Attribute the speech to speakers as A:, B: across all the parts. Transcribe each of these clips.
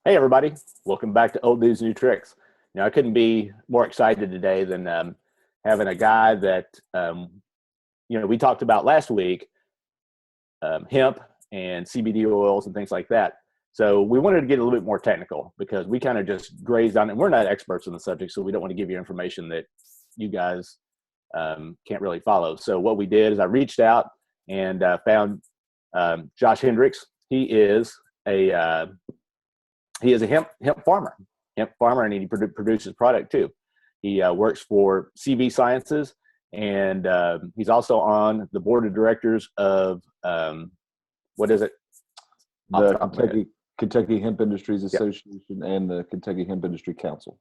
A: Hey, everybody. Welcome back to Old News, New Tricks. Now, I couldn't be more excited today than having a guy that, we talked about last week, hemp and CBD oils and things like that. So we wanted to get a little bit more technical because we kind of just grazed on it. And we're not experts in the subject, so we don't want to give you information that you guys can't really follow. So what we did is I reached out and found Josh Hendricks. A he is a hemp farmer, and he produces product too. He works for CV Sciences, and he's also on the board of directors of what is it?
B: The Kentucky Hemp Industries
A: Yep.
B: Association and the Kentucky Hemp Industry Council.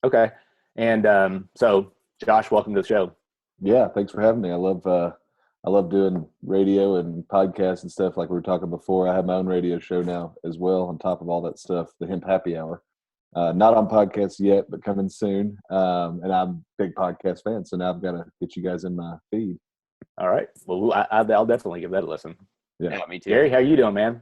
A: Okay, and so Josh, welcome to the show.
B: Yeah, thanks for having me. I love doing radio and podcasts and stuff like we were talking before. I have my own radio show now as well on top of all that stuff, the Hemp Happy Hour. Not on podcasts yet, but coming soon. And I'm a big podcast fan, so now I've got to get you guys in my feed.
A: All right. Well, I'll definitely give that a listen.
B: Yeah,
C: me too.
A: Gary, how you doing, man?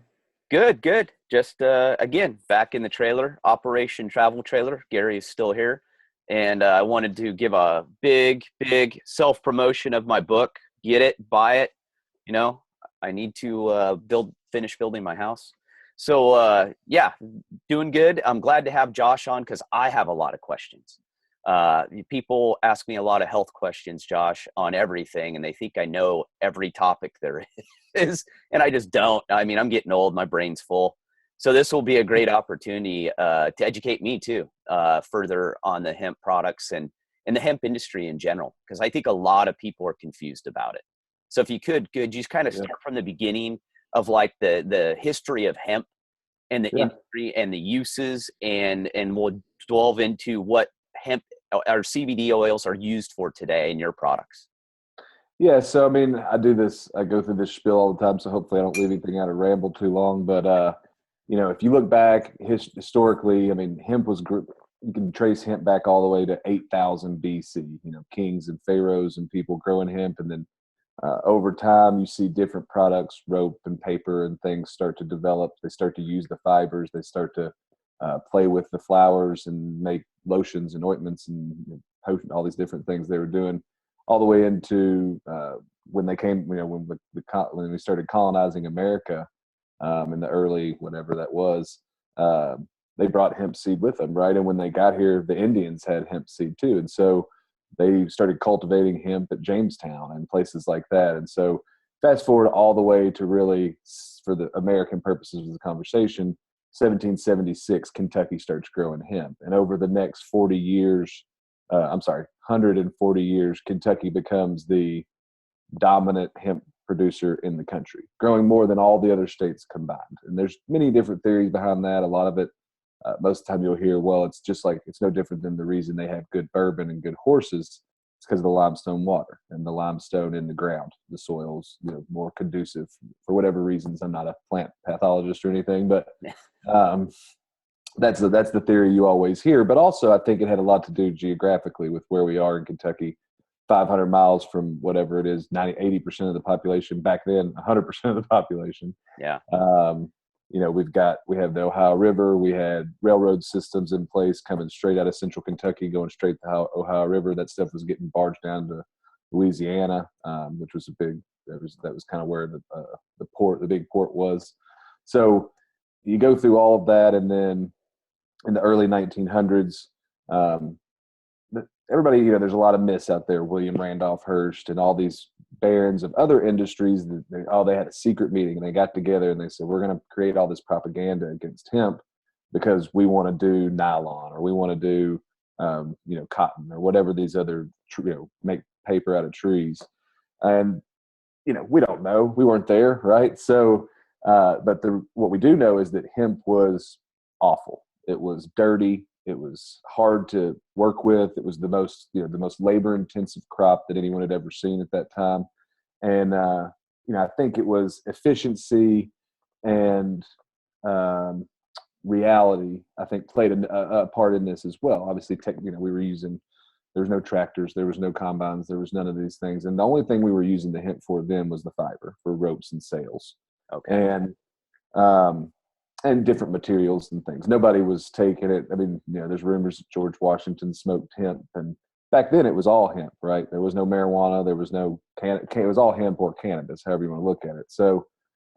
C: Good. Just again, back in the trailer, Operation Travel Trailer. Gary is still here, and I wanted to give a big self promotion of my book. Get it, buy it. You know, I need to finish building my house. So yeah, doing good. I'm glad to have Josh on because I have a lot of questions. People ask me a lot of health questions, Josh, on everything, and they think I know every topic there is, and I just don't. I mean, I'm getting old, my brain's full. So this will be a great opportunity to educate me too, further on the hemp products and the hemp industry in general, because I think a lot of people are confused about it. So if you could you just kind of start from the beginning of like the history of hemp and the industry and the uses, and we'll delve into what hemp or CBD oils are used for today in your products.
B: Yeah, so I mean, I go through this spiel all the time, so hopefully I don't leave anything out or ramble too long. But if you look back historically, I mean, you can trace hemp back all the way to 8,000 BC. Kings and pharaohs and people growing hemp, and then over time you see different products, rope and paper and things start to develop. They start to use the fibers. They start to play with the flowers and make lotions and ointments and all these different things they were doing, all the way into when they came, when we started colonizing America in the early whatever that was. They brought hemp seed with them, right? And when they got here, the Indians had hemp seed too, and so they started cultivating hemp at Jamestown and places like that. And so fast forward all the way to really, for the American purposes of the conversation, 1776, Kentucky starts growing hemp. And over the next 140 years, Kentucky becomes the dominant hemp producer in the country, growing more than all the other states combined. And there's many different theories behind that. A lot of it, most of the time you'll hear, well, it's no different than the reason they have good bourbon and good horses. It's because of the limestone water and the limestone in the ground. The soil's more conducive for whatever reasons. I'm not a plant pathologist or anything, but that's the theory you always hear. But also I think it had a lot to do geographically with where we are in Kentucky, 500 miles from whatever it is, 80% of the population. Back then, 100% of the population.
C: Yeah.
B: We have the Ohio River. We had railroad systems in place coming straight out of central Kentucky, going straight to the Ohio River. That stuff was getting barged down to Louisiana, which was that was kind of where the big port was. So you go through all of that, and then in the early 1900s, everybody, there's a lot of myths out there. William Randolph Hearst and all these barons of other industries, they had a secret meeting and they got together and they said, we're going to create all this propaganda against hemp because we want to do nylon, or we want to do cotton, or whatever these other make paper out of trees. And we don't know, we weren't there, right? So but what we do know is that hemp was awful. It was dirty. It was hard to work with. It was the most labor intensive crop that anyone had ever seen at that time. And, I think it was efficiency and reality, I think, played a part in this as well. Obviously, there was no tractors, there was no combines, there was none of these things. And the only thing we were using the hemp for then was the fiber for ropes and sails.
C: Okay.
B: And and different materials and things. Nobody was taking it. I mean, there's rumors that George Washington smoked hemp, and back then it was all hemp, right? There was no marijuana. There was no it was all hemp or cannabis, however you want to look at it. So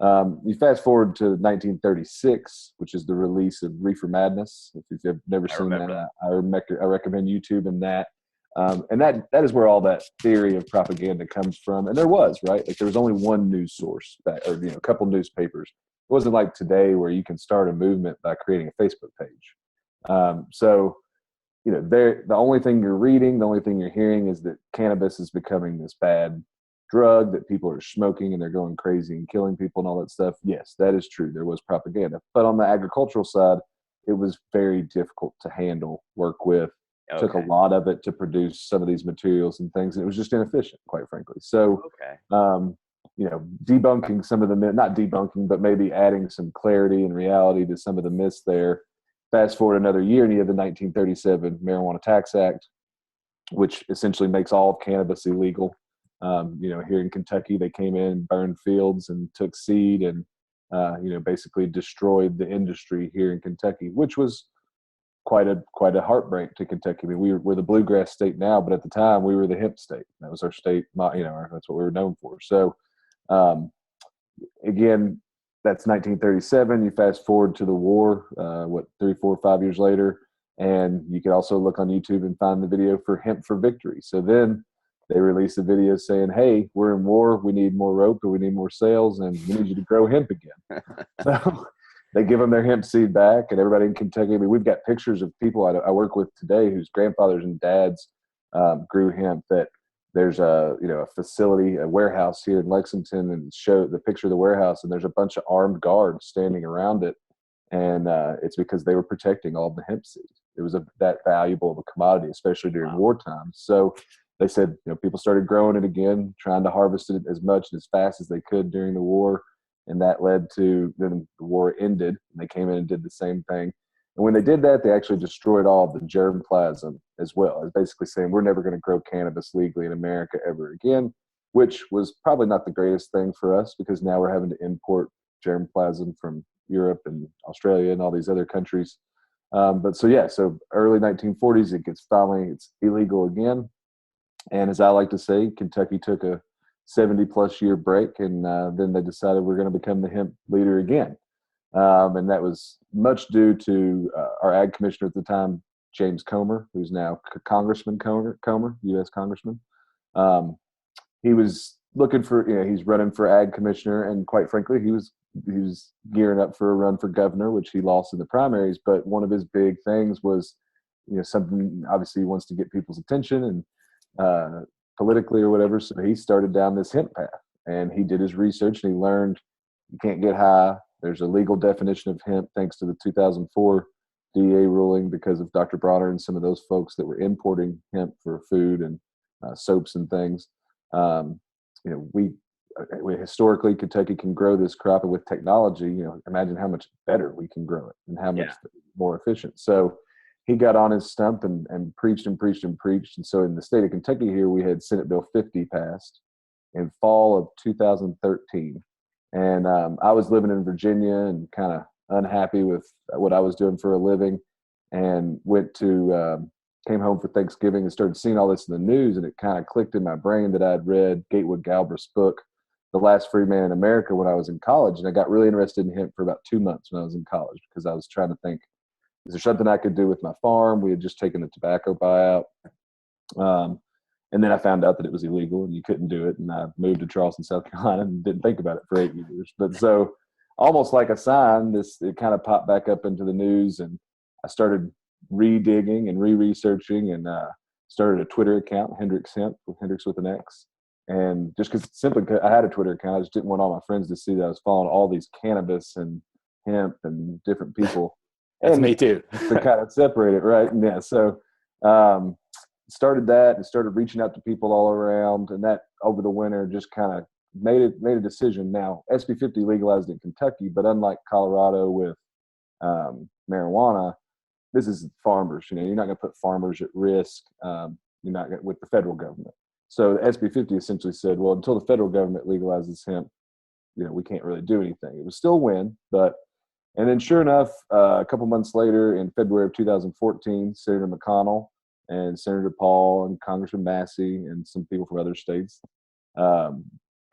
B: you fast forward to 1936, which is the release of Reefer Madness. If you've never seen that, I recommend YouTube and that. And that is where all that theory of propaganda comes from. And there was, right? Like there was only one news source or a couple newspapers. It wasn't like today where you can start a movement by creating a Facebook page. So the only thing you're reading, the only thing you're hearing is that cannabis is becoming this bad drug that people are smoking and they're going crazy and killing people and all that stuff. Yes, that is true. There was propaganda. But on the agricultural side, it was very difficult to handle, work with. Okay. Took a lot of it to produce some of these materials and things. And it was just inefficient, quite frankly. So, debunking some of the myths, not debunking, but maybe adding some clarity and reality to some of the myths there. Fast forward another year, and you have the 1937 Marijuana Tax Act, which essentially makes all of cannabis illegal. Here in Kentucky, they came in, burned fields, and took seed, and basically destroyed the industry here in Kentucky, which was quite a heartbreak to Kentucky. I mean, we're the bluegrass state now, but at the time we were the hemp state. That was our state. That's what we were known for. So, again, that's 1937. You fast forward to the war, 3, 4, 5 years later, and you can also look on YouTube and find the video for Hemp for Victory. So then they released a video saying, "Hey, we're in war. We need more rope, or we need more sales, and we need you to grow hemp again." So they give them their hemp seed back, and everybody in Kentucky. I mean, we've got pictures of people I work with today whose grandfathers and dads grew hemp. That there's a facility, a warehouse here in Lexington, and show the picture of the warehouse, and there's a bunch of armed guards standing around it, and it's because they were protecting all the hemp seed. It was that valuable of a commodity, especially during wartime. So they said, people started growing it again, trying to harvest it as much and as fast as they could during the war. And that led to then the war ended, and they came in and did the same thing. And when they did that, they actually destroyed all of the germplasm as well. It's basically saying we're never going to grow cannabis legally in America ever again, which was probably not the greatest thing for us because now we're having to import germplasm from Europe and Australia and all these other countries. So early 1940s, it's illegal again. And as I like to say, Kentucky took a 70-plus year break, and then they decided we're going to become the hemp leader again. And that was much due to our ag commissioner at the time, James Comer, who's now Congressman Comer, U.S. Congressman. He was looking for, he's running for ag commissioner, and quite frankly, he was gearing up for a run for governor, which he lost in the primaries. But one of his big things was, something obviously he wants to get people's attention and politically or whatever. So he started down this hemp path, and he did his research, and he learned you can't get high. There's a legal definition of hemp thanks to the 2004 DEA ruling because of Dr. Bronner and some of those folks that were importing hemp for food and soaps and things. We historically, Kentucky can grow this crop, and with technology, imagine how much better we can grow it and how much more efficient. So he got on his stump and preached and preached and preached. And so in the state of Kentucky here, we had Senate Bill 50 passed in fall of 2013. And I was living in Virginia and kind of unhappy with what I was doing for a living, and came home for Thanksgiving and started seeing all this in the news. And it kind of clicked in my brain that I'd read Gatewood Galbraith's book, The Last Free Man in America, when I was in college. And I got really interested in hemp for about 2 months when I was in college because I was trying to think, is there something I could do with my farm? We had just taken the tobacco buyout. And then I found out that it was illegal and you couldn't do it. And I moved to Charleston, South Carolina, and didn't think about it for 8 years. But so almost like a sign, it kind of popped back up into the news, and I started redigging and re-researching, and started a Twitter account, Hendrix Hemp, Hendrix with an X. And just because I had a Twitter account, I just didn't want all my friends to see that I was following all these cannabis and hemp and different people.
A: That's me too.
B: To kind of separate it, right? And yeah, so started that and started reaching out to people all around, and that over the winter just kind of made a decision. Now, SB 50 legalized in Kentucky, but unlike Colorado with marijuana, this is farmers. You're not going to put farmers at risk. You're not going with the federal government. So SB 50 essentially said, well, until the federal government legalizes hemp, we can't really do anything. It was still a win, but And then sure enough, a couple months later, in February of 2014, Senator McConnell and Senator Paul and Congressman Massey and some people from other states kind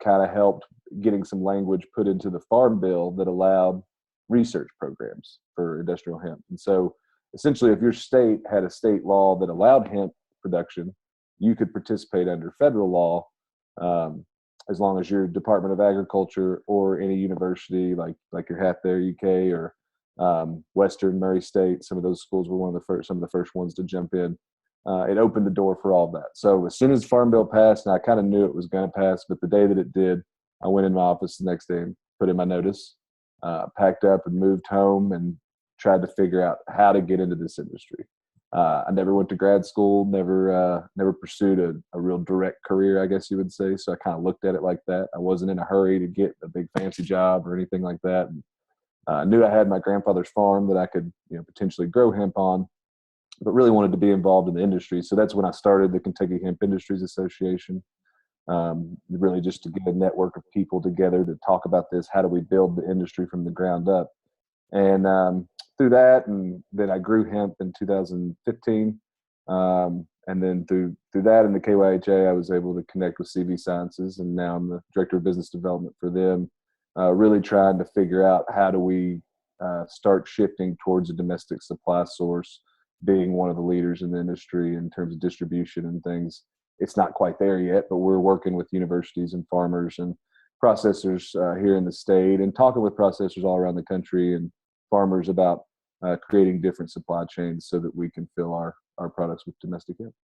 B: of helped getting some language put into the Farm Bill that allowed research programs for industrial hemp. And so essentially, if your state had a state law that allowed hemp production, you could participate under federal law, as long as your Department of Agriculture or any university like your Half there UK or Western Murray State, some of those schools were some of the first ones to jump in. It opened the door for all of that. So as soon as the Farm Bill passed, and I kind of knew it was going to pass, but the day that it did, I went in my office the next day and put in my notice, packed up and moved home and tried to figure out how to get into this industry. I never went to grad school, never pursued a real direct career, I guess you would say. So I kind of looked at it like that. I wasn't in a hurry to get a big fancy job or anything like that. And I knew I had my grandfather's farm that I could, potentially grow hemp on, but really wanted to be involved in the industry. So that's when I started the Kentucky Hemp Industries Association, really just to get a network of people together to talk about this. How do we build the industry from the ground up? And through that, and then I grew hemp in 2015. And then through that and the KYHA, I was able to connect with CV Sciences, and now I'm the Director of Business Development for them, really trying to figure out how do we start shifting towards a domestic supply source, being one of the leaders in the industry in terms of distribution and things. It's not quite there yet, but we're working with universities and farmers and processors here in the state, and talking with processors all around the country and farmers about creating different supply chains so that we can fill our products with domestic hemp.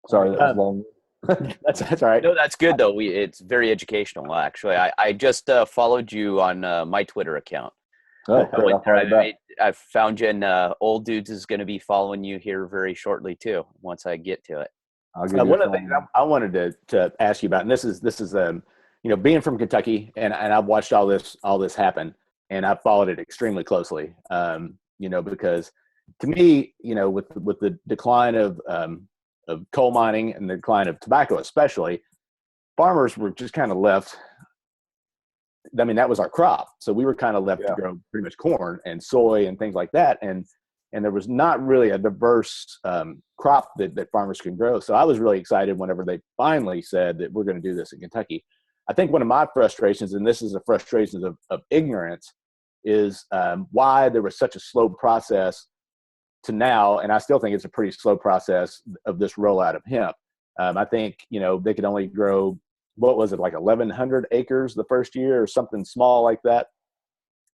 B: Sorry, that was long.
A: That's all right.
C: No, that's good though. It's very educational. Actually, I just followed you on my Twitter account.
B: Oh, great.
C: I found you, and Old Dudes is going to be following you here very shortly too. Once I get to it.
A: One of the things I wanted to ask you about, and this is being from Kentucky, and I've watched all this happen, and I've followed it extremely closely. Because to me, with the decline of coal mining and the decline of tobacco, especially, farmers were just kind of left. I mean, that was our crop, so we were kind of left to grow pretty much corn and soy and things like that, and there was not really a diverse crop that farmers can grow. So I was really excited whenever they finally said that we're going to do this in Kentucky. I think one of my frustrations, and this is a frustration of ignorance, is why there was such a slow process to now, and I still think it's a pretty slow process of this rollout of hemp. I think, they could only grow, what was it, like 1,100 acres the first year or something small like that.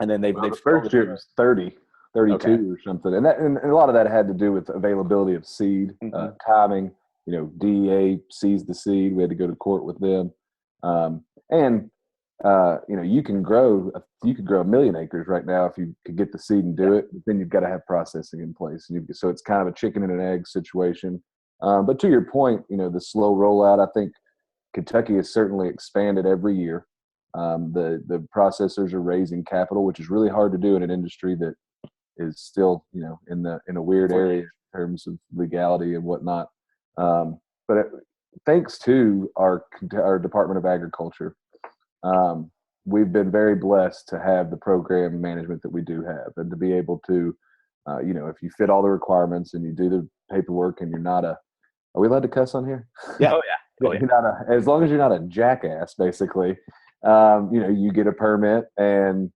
A: And then the
B: first year was 32 or something. And a lot of that had to do with availability of seed, timing. DEA seized the seed. We had to go to court with them. You could grow 1 million acres right now if you could get the seed and do it, but then you've got to have processing in place. So it's kind of a chicken and an egg situation. But to your point, the slow rollout, I think Kentucky has certainly expanded every year. The processors are raising capital, which is really hard to do in an industry that is still, in a weird area in terms of legality and whatnot. But thanks to our Department of Agriculture, we've been very blessed to have the program management that we do have, and to be able to, if you fit all the requirements and you do the paperwork and you're not are we allowed to cuss on here?
C: Yeah. Oh yeah. Oh, yeah.
B: You're not as long as you're not a jackass, basically, you get a permit, and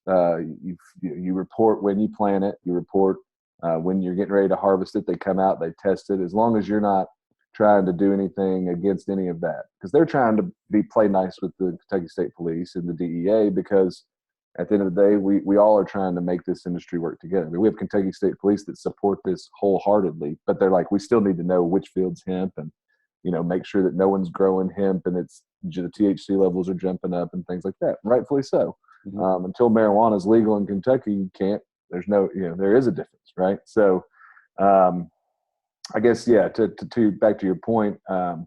B: you report when you plant it, you report when you're getting ready to harvest it. They come out, they test it. As long as you're not trying to do anything against any of that, because they're trying to play nice with the Kentucky State Police and the DEA, because at the end of the day, we all are trying to make this industry work together. I mean, we have Kentucky State Police that support this wholeheartedly, but they're like, we still need to know which field's hemp, and make sure that no one's growing hemp and the THC levels are jumping up and things like that. And rightfully so. Mm-hmm. Until marijuana is legal in Kentucky, you can't. There's no, there is a difference, right? So, I guess, to back to your point, I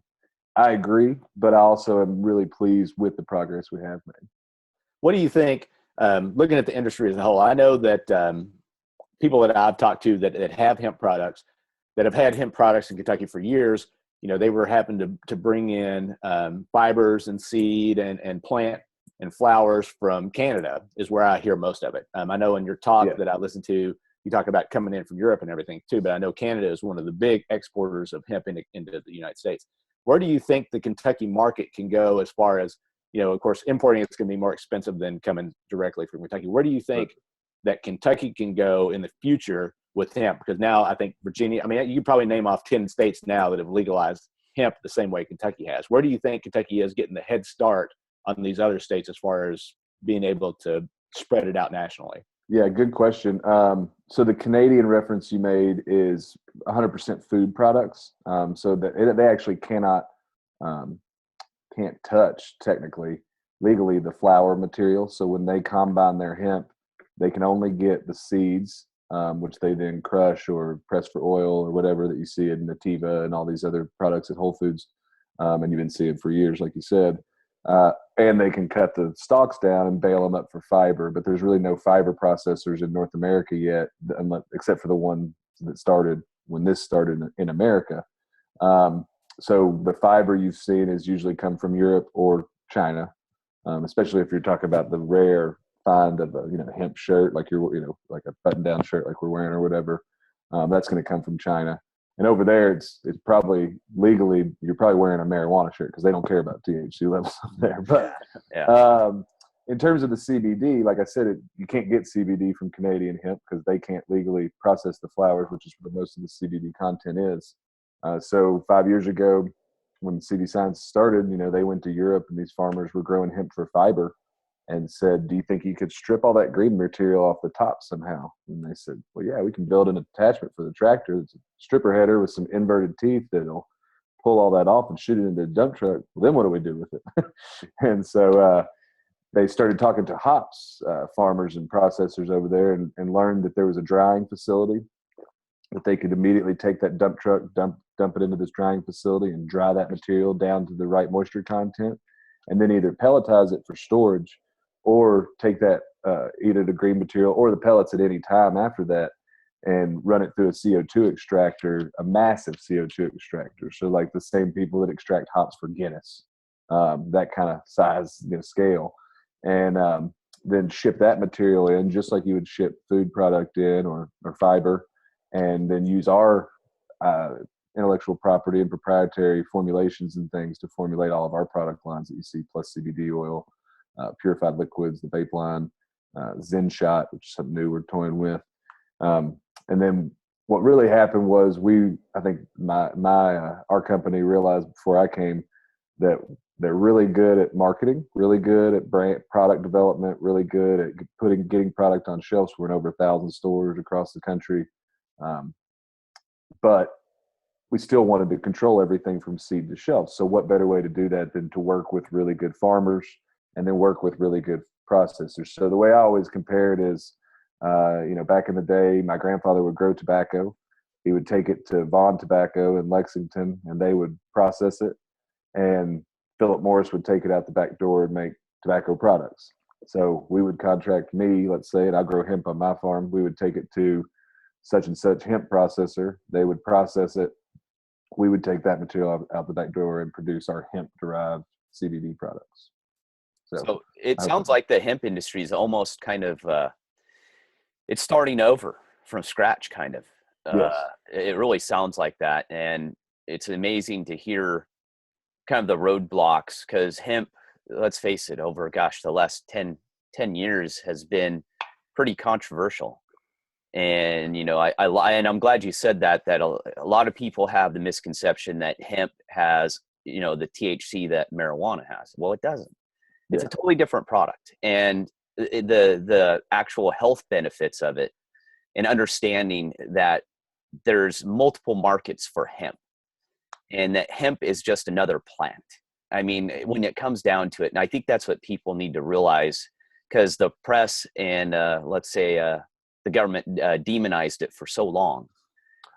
B: agree, but I also am really pleased with the progress we have made.
A: What do you think, looking at the industry as a whole? I know that people that I've talked to that have hemp products, that have had hemp products in Kentucky for years, they were having to bring in fibers and seed and plant and flowers from Canada is where I hear most of it. I know in your talk that I listened to, you talk about coming in from Europe and everything too, but I know Canada is one of the big exporters of hemp into the United States. Where do you think the Kentucky market can go as far as, of course, importing it's going to be more expensive than coming directly from Kentucky. Where do you think that Kentucky can go in the future with hemp? Because now I think Virginia, you could probably name off 10 states now that have legalized hemp the same way Kentucky has. Where do you think Kentucky is getting the head start on these other states as far as being able to spread it out nationally?
B: Yeah, good question. So the Canadian reference you made is 100% food products. So that they actually can't touch technically legally the flower material. So when they combine their hemp, they can only get the seeds, which they then crush or press for oil or whatever that you see in Nativa and all these other products at Whole Foods. And you've been seeing for years, like you said. And they can cut the stalks down and bale them up for fiber, but there's really no fiber processors in North America yet, except for the one that started when this started in America. So the fiber you've seen is usually come from Europe or China, especially if you're talking about the rare find of a hemp shirt, like like a button-down shirt like we're wearing or whatever. That's going to come from China. And over there, it's probably legally, you're probably wearing a marijuana shirt because they don't care about THC levels up there. But in terms of the CBD, like I said, you can't get CBD from Canadian hemp because they can't legally process the flowers, which is where most of the CBD content is. So 5 years ago, when CD Science started, they went to Europe and these farmers were growing hemp for fiber and said, do you think you could strip all that green material off the top somehow? And they said, well, yeah, we can build an attachment for the tractor. It's a stripper header with some inverted teeth that'll pull all that off and shoot it into a dump truck. Well, then what do we do with it? And so they started talking to hops farmers and processors over there and learned that there was a drying facility that they could immediately take that dump truck, dump it into this drying facility and dry that material down to the right moisture content, and then either pelletize it for storage or take that either the green material or the pellets at any time after that and run it through a CO2 extractor, a massive CO2 extractor. So like the same people that extract hops for Guinness, that kind of size, scale, and then ship that material in just like you would ship food product in or fiber, and then use our intellectual property and proprietary formulations and things to formulate all of our product lines that you see, plus CBD oil, purified liquids, the vape line, Zen Shot, which is something new we're toying with. And then what really happened was I think our company realized before I came that they're really good at marketing, really good at brand product development, really good at getting product on shelves. We're in over 1,000 stores across the country. But we still wanted to control everything from seed to shelf. So what better way to do that than to work with really good farmers and then work with really good processors? So the way I always compare it is, back in the day, my grandfather would grow tobacco. He would take it to Vaughn Tobacco in Lexington, and they would process it. And Philip Morris would take it out the back door and make tobacco products. So we would contract me, let's say, and I grow hemp on my farm. We would take it to such and such hemp processor. They would process it. We would take that material out the back door and produce our hemp-derived CBD products.
C: So it sounds like the hemp industry is almost kind of it's starting over from scratch, kind of.
B: Yes.
C: It really sounds like that, and it's amazing to hear kind of the roadblocks, because hemp, let's face it, over the last 10 years has been pretty controversial. And I'm glad you said that a lot of people have the misconception that hemp has the THC that marijuana has. Well, it doesn't. It's a totally different product, and the actual health benefits of it, and understanding that there's multiple markets for hemp, and that hemp is just another plant. I mean, when it comes down to it, and I think that's what people need to realize, because the press and let's say the government demonized it for so long.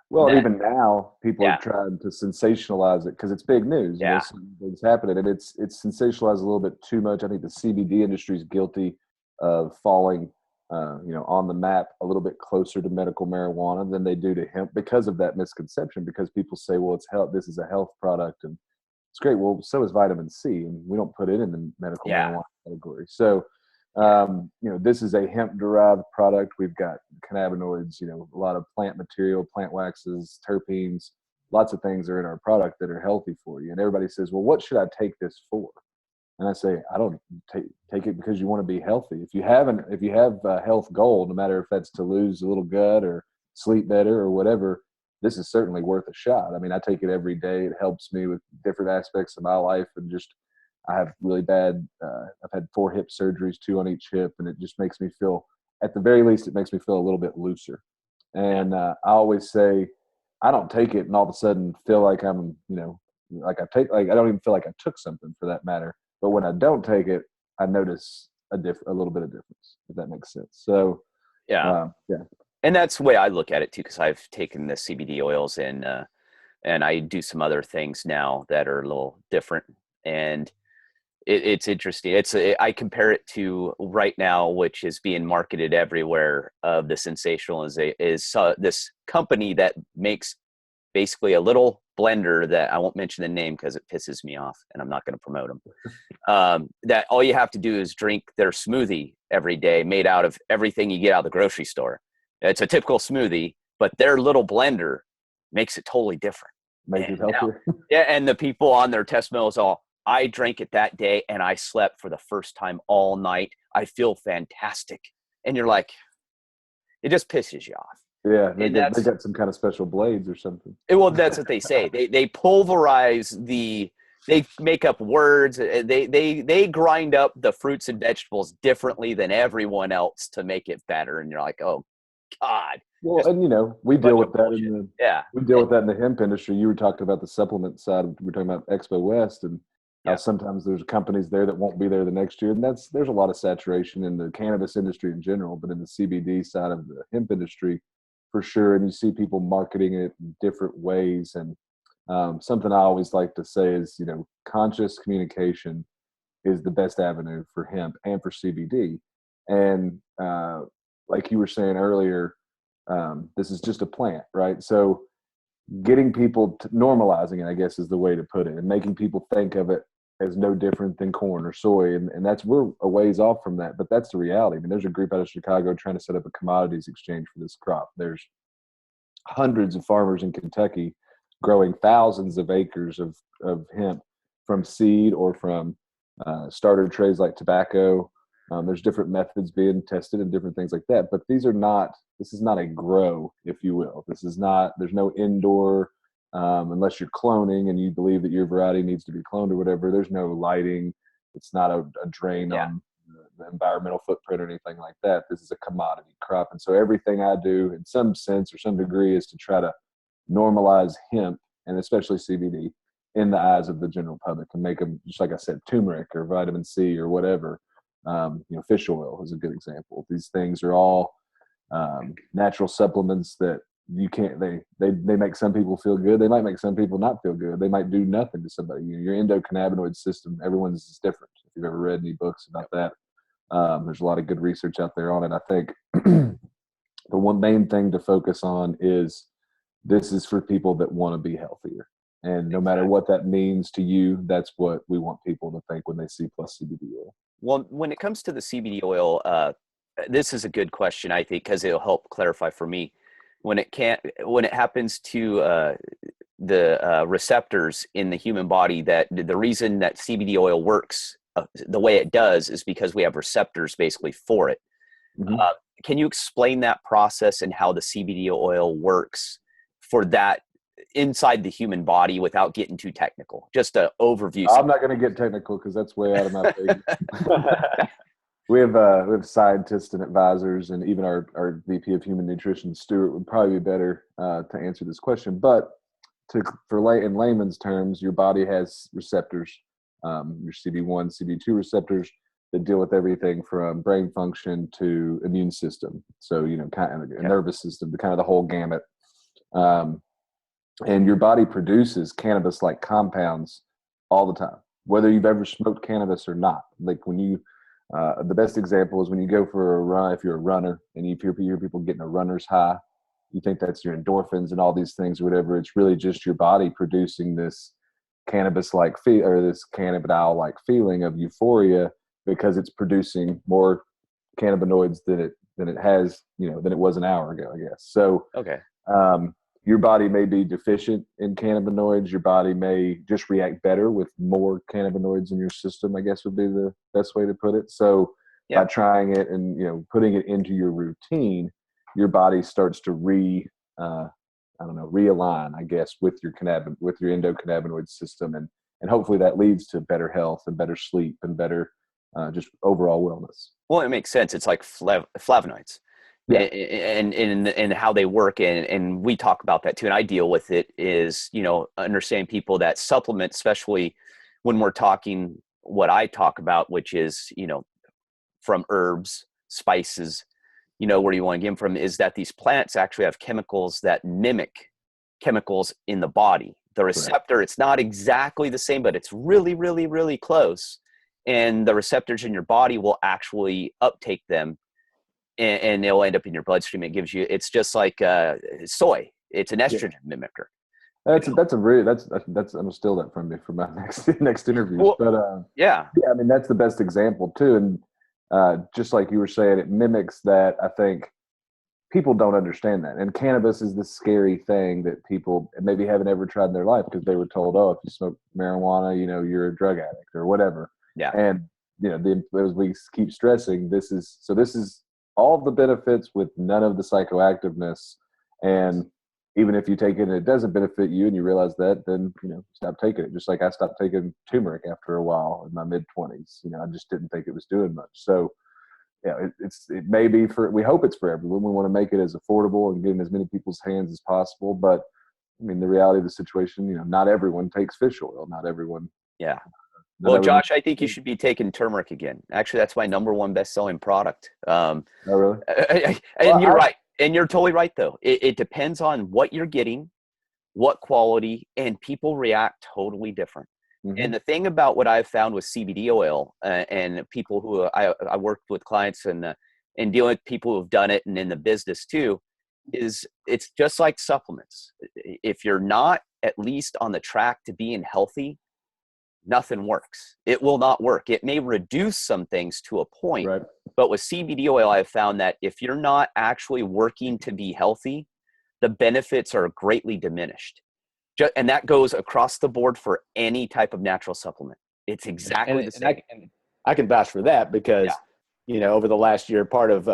B: Well, even now, people are trying to sensationalize it because it's big news.
C: Yeah.
B: Things happening, and it's sensationalized a little bit too much. I think the CBD industry is guilty of falling, on the map a little bit closer to medical marijuana than they do to hemp because of that misconception. Because people say, well, it's health. This is a health product, and it's great. Well, so is vitamin C, and we don't put it in the medical marijuana category. So, this is a hemp-derived product. We've got cannabinoids, a lot of plant material, plant waxes, terpenes, lots of things are in our product that are healthy for you. And everybody says, well, what should I take this for? And I say, I don't take it because you want to be healthy. If you have a health goal, no matter if that's to lose a little gut or sleep better or whatever, this is certainly worth a shot. I mean, I take it every day. It helps me with different aspects of my life. And just, I have really bad, I've had 4 hip surgeries, 2 on each hip. And it just makes me feel, at the very least, it makes me feel a little bit looser. And I always say, I don't take it and all of a sudden feel like I'm, I don't even feel like I took something for that matter. But when I don't take it, I notice a little bit of difference, if that makes sense. So,
C: yeah. And that's the way I look at it too, because I've taken the CBD oils and I do some other things now that are a little different. And it's interesting. I compare it to right now, which is being marketed everywhere, of the sensational is this company that makes basically a little blender that I won't mention the name because it pisses me off and I'm not going to promote them. That all you have to do is drink their smoothie every day, made out of everything you get out of the grocery store. It's a typical smoothie, but their little blender makes it totally different.
B: Make it healthier.
C: And the people on their testimonials I drank it that day and I slept for the first time all night. I feel fantastic. And you're like, it just pisses you off.
B: Yeah, they got some kind of special blades or something.
C: Well, that's what they say. They pulverize they make up words. They grind up the fruits and vegetables differently than everyone else to make it better. And you're like, oh God.
B: Well, and we deal with that we deal with that in the hemp industry. You were talking about the supplement side. We were talking about Expo West, and sometimes there's companies there that won't be there the next year. And there's a lot of saturation in the cannabis industry in general, but in the CBD side of the hemp industry, for sure. And you see people marketing it in different ways. And something I always like to say is, conscious communication is the best avenue for hemp and for CBD. And like you were saying earlier, this is just a plant, right? So getting people to normalizing it, I guess, is the way to put it, and making people think of it as no different than corn or soy. And we're a ways off from that, but that's the reality. I mean, there's a group out of Chicago trying to set up a commodities exchange for this crop. There's hundreds of farmers in Kentucky growing thousands of acres of hemp from seed or from starter trays like tobacco. There's different methods being tested and different things like that, but this is not a grow, if you will. There's no indoor, unless you're cloning and you believe that your variety needs to be cloned or whatever. There's no lighting. It's not a drain on the environmental footprint or anything like that. This is a commodity crop. And so everything I do in some sense or some degree is to try to normalize hemp, and especially CBD, in the eyes of the general public, and make them, just like I said, turmeric or vitamin C or whatever. Fish oil is a good example. These things are all natural supplements that you can't, they make some people feel good. They might make some people not feel good. They might do nothing to somebody. Your endocannabinoid system, everyone's is different. If you've ever read any books about that, there's a lot of good research out there on it. I think the one main thing to focus on is this is for people that want to be healthier. And no matter what that means to you, that's what we want people to think when they see plus CBD oil.
C: Well, when it comes to the CBD oil, this is a good question, I think, because it'll help clarify for me. When it happens to the receptors in the human body, that the reason that CBD oil works the way it does is because we have receptors basically for it. Mm-hmm. Can you explain that process and how the CBD oil works for that inside the human body without getting too technical? Just an overview.
B: I'm not going to get technical because that's way out of my pay. We have scientists and advisors, and even our VP of Human Nutrition, Stuart, would probably be better to answer this question. But in layman's terms, your body has receptors, your CB1, CB2 receptors that deal with everything from brain function to immune system. So, kind of nervous system, kind of the whole gamut. And your body produces cannabis-like compounds all the time, whether you've ever smoked cannabis or not. Like when you, the best example is when you go for a run, if you're a runner and you hear people getting a runner's high, you think that's your endorphins and all these things or whatever. It's really just your body producing this cannabis-like this cannabidiol-like feeling of euphoria because it's producing more cannabinoids than it has, than it was an hour ago, I guess. So
C: Okay.
B: your body may be deficient in cannabinoids. Your body may just react better with more cannabinoids in your system, I guess would be the best way to put it. So by trying it and, putting it into your routine, your body starts to realign, I guess, with your endocannabinoid system. And hopefully that leads to better health and better sleep and better just overall wellness.
C: Well, it makes sense. It's like flavonoids.
B: Yeah.
C: And how they work, and we talk about that too, and I deal with it, is understanding people that supplement, especially when we're talking what I talk about, which is from herbs, spices, where you want to get them from, is that these plants actually have chemicals that mimic chemicals in the body. The receptor, right. It's not exactly the same, but it's really, really, really close, and the receptors in your body will actually uptake them. And they'll end up in your bloodstream. It gives you, it's just like soy. It's an estrogen mimicker.
B: I'm gonna steal that from you for my next interviews.
C: Well,
B: but
C: yeah,
B: I mean, that's the best example too. And just like you were saying, it mimics that. I think people don't understand that. And cannabis is this scary thing that people maybe haven't ever tried in their life because they were told, oh, if you smoke marijuana, you're a drug addict or whatever.
C: Yeah.
B: And as we keep stressing, this is all the benefits with none of the psychoactiveness. And even if you take it and it doesn't benefit you and you realize that, then, stop taking it. Just like I stopped taking turmeric after a while in my mid-20s. I just didn't think it was doing much. So, it may be we hope it's for everyone. We want to make it as affordable and get in as many people's hands as possible. But, I mean, the reality of the situation, not everyone takes fish oil. Not everyone.
C: Yeah. Well, Josh, I think you should be taking turmeric again. Actually, that's my number one best-selling product.
B: Oh, really?
C: And you're right. And you're totally right, though. It depends on what you're getting, what quality, and people react totally different. Mm-hmm. And the thing about what I've found with CBD oil and people who I worked with clients and dealing with people who have done it and in the business too, is it's just like supplements. If you're not at least on the track to being healthy, nothing works. It will not work. It may reduce some things to a point,
B: right.
C: But with CBD oil, I've found that if you're not actually working to be healthy, the benefits are greatly diminished. And that goes across the board for any type of natural supplement. It's exactly the same.
A: I can vouch for that because, over the last year, part of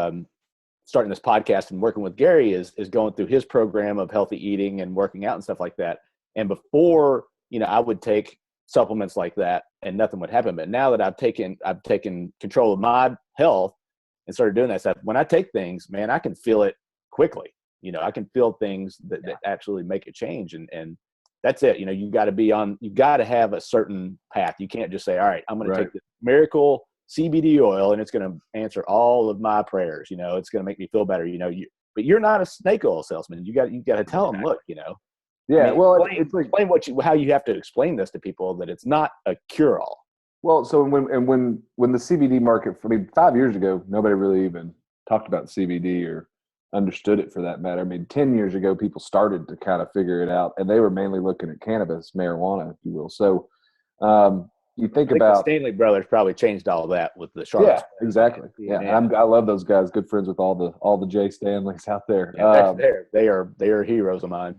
A: starting this podcast and working with Gary is going through his program of healthy eating and working out and stuff like that. And before, I would take supplements like that and nothing would happen. But now that I've taken control of my health and started doing that stuff, when I take things, man, I can feel it quickly. I can feel things that actually make a change. And that's it. You got to have a certain path. You can't just say, all right, I'm going to take the miracle CBD oil and it's going to answer all of my prayers. It's going to make me feel better. But you're not a snake oil salesman. You got to tell them, look,
B: Yeah,
A: it's like explain how you have to explain this to people that it's not a cure-all.
B: Well, so when the CBD market, 5 years ago, nobody really even talked about CBD or understood it for that matter. 10 years ago, people started to kind of figure it out, and they were mainly looking at cannabis, marijuana, if you will. So you think about
A: the Stanley brothers probably changed all that with the Charlotte.
B: Yeah, exactly. Yeah, and I love those guys. Good friends with all the Jay Stanleys out there.
A: Yeah, they are heroes of mine.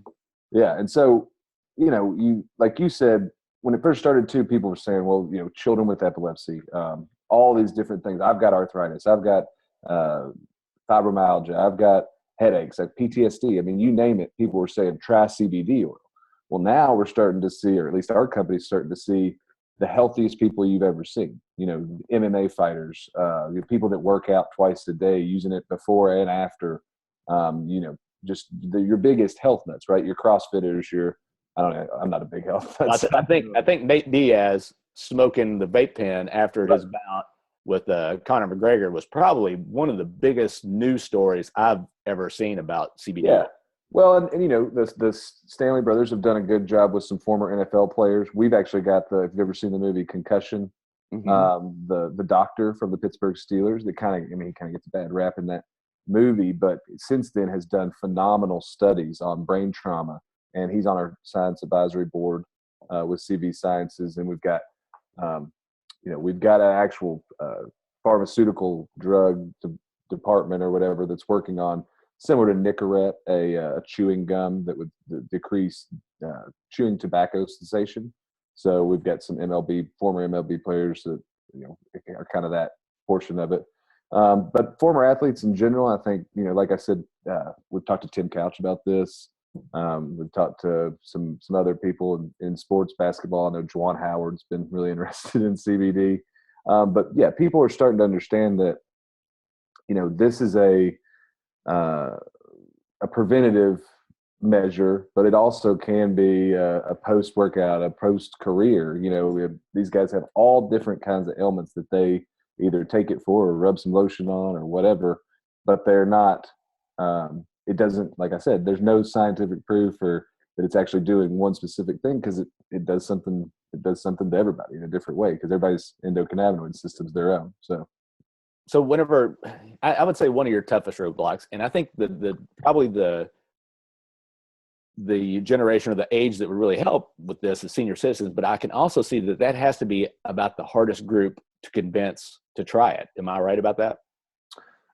B: Yeah, and so you like you said when it first started too, people were saying, well, children with epilepsy, all these different things. I've got arthritis. I've got fibromyalgia. I've got headaches, like PTSD. You name it. People were saying try CBD oil. Well, now we're starting to see, or at least our company's starting to see, the healthiest people you've ever seen. MMA fighters, people that work out twice a day, using it before and after. Just your biggest health nuts, right? Your CrossFitters, I don't know. I'm not a big health nut.
A: I think Nate Diaz smoking the vape pen after his bout with Conor McGregor was probably one of the biggest news stories I've ever seen about CBD.
B: Yeah. Well, and the Stanley brothers have done a good job with some former NFL players. We've actually got if you've ever seen the movie Concussion, the doctor from the Pittsburgh Steelers that kind of gets a bad rap in that movie, but since then has done phenomenal studies on brain trauma, and he's on our science advisory board with CV Sciences, and we've got we've got an actual pharmaceutical drug department or whatever that's working on, similar to Nicorette, a chewing gum that would decrease chewing tobacco cessation. So we've got some former MLB players that are kind of that portion of it. But former athletes in general, I think, like I said, we've talked to Tim Couch about this. We've talked to some other people in sports basketball. I know Juwan Howard's been really interested in CBD. But yeah, people are starting to understand that, this is a preventative measure, but it also can be a post-workout, a post-career. These guys have all different kinds of ailments that they either take it for or rub some lotion on or whatever, but they're not, it doesn't, like I said, there's no scientific proof that it's actually doing one specific thing, because it does something to everybody in a different way, because everybody's endocannabinoid system's their own.
A: So whenever, I would say one of your toughest roadblocks, and I think probably the generation or the age that would really help with this is senior citizens, but I can also see that has to be about the hardest group to convince to try it. Am I right about that?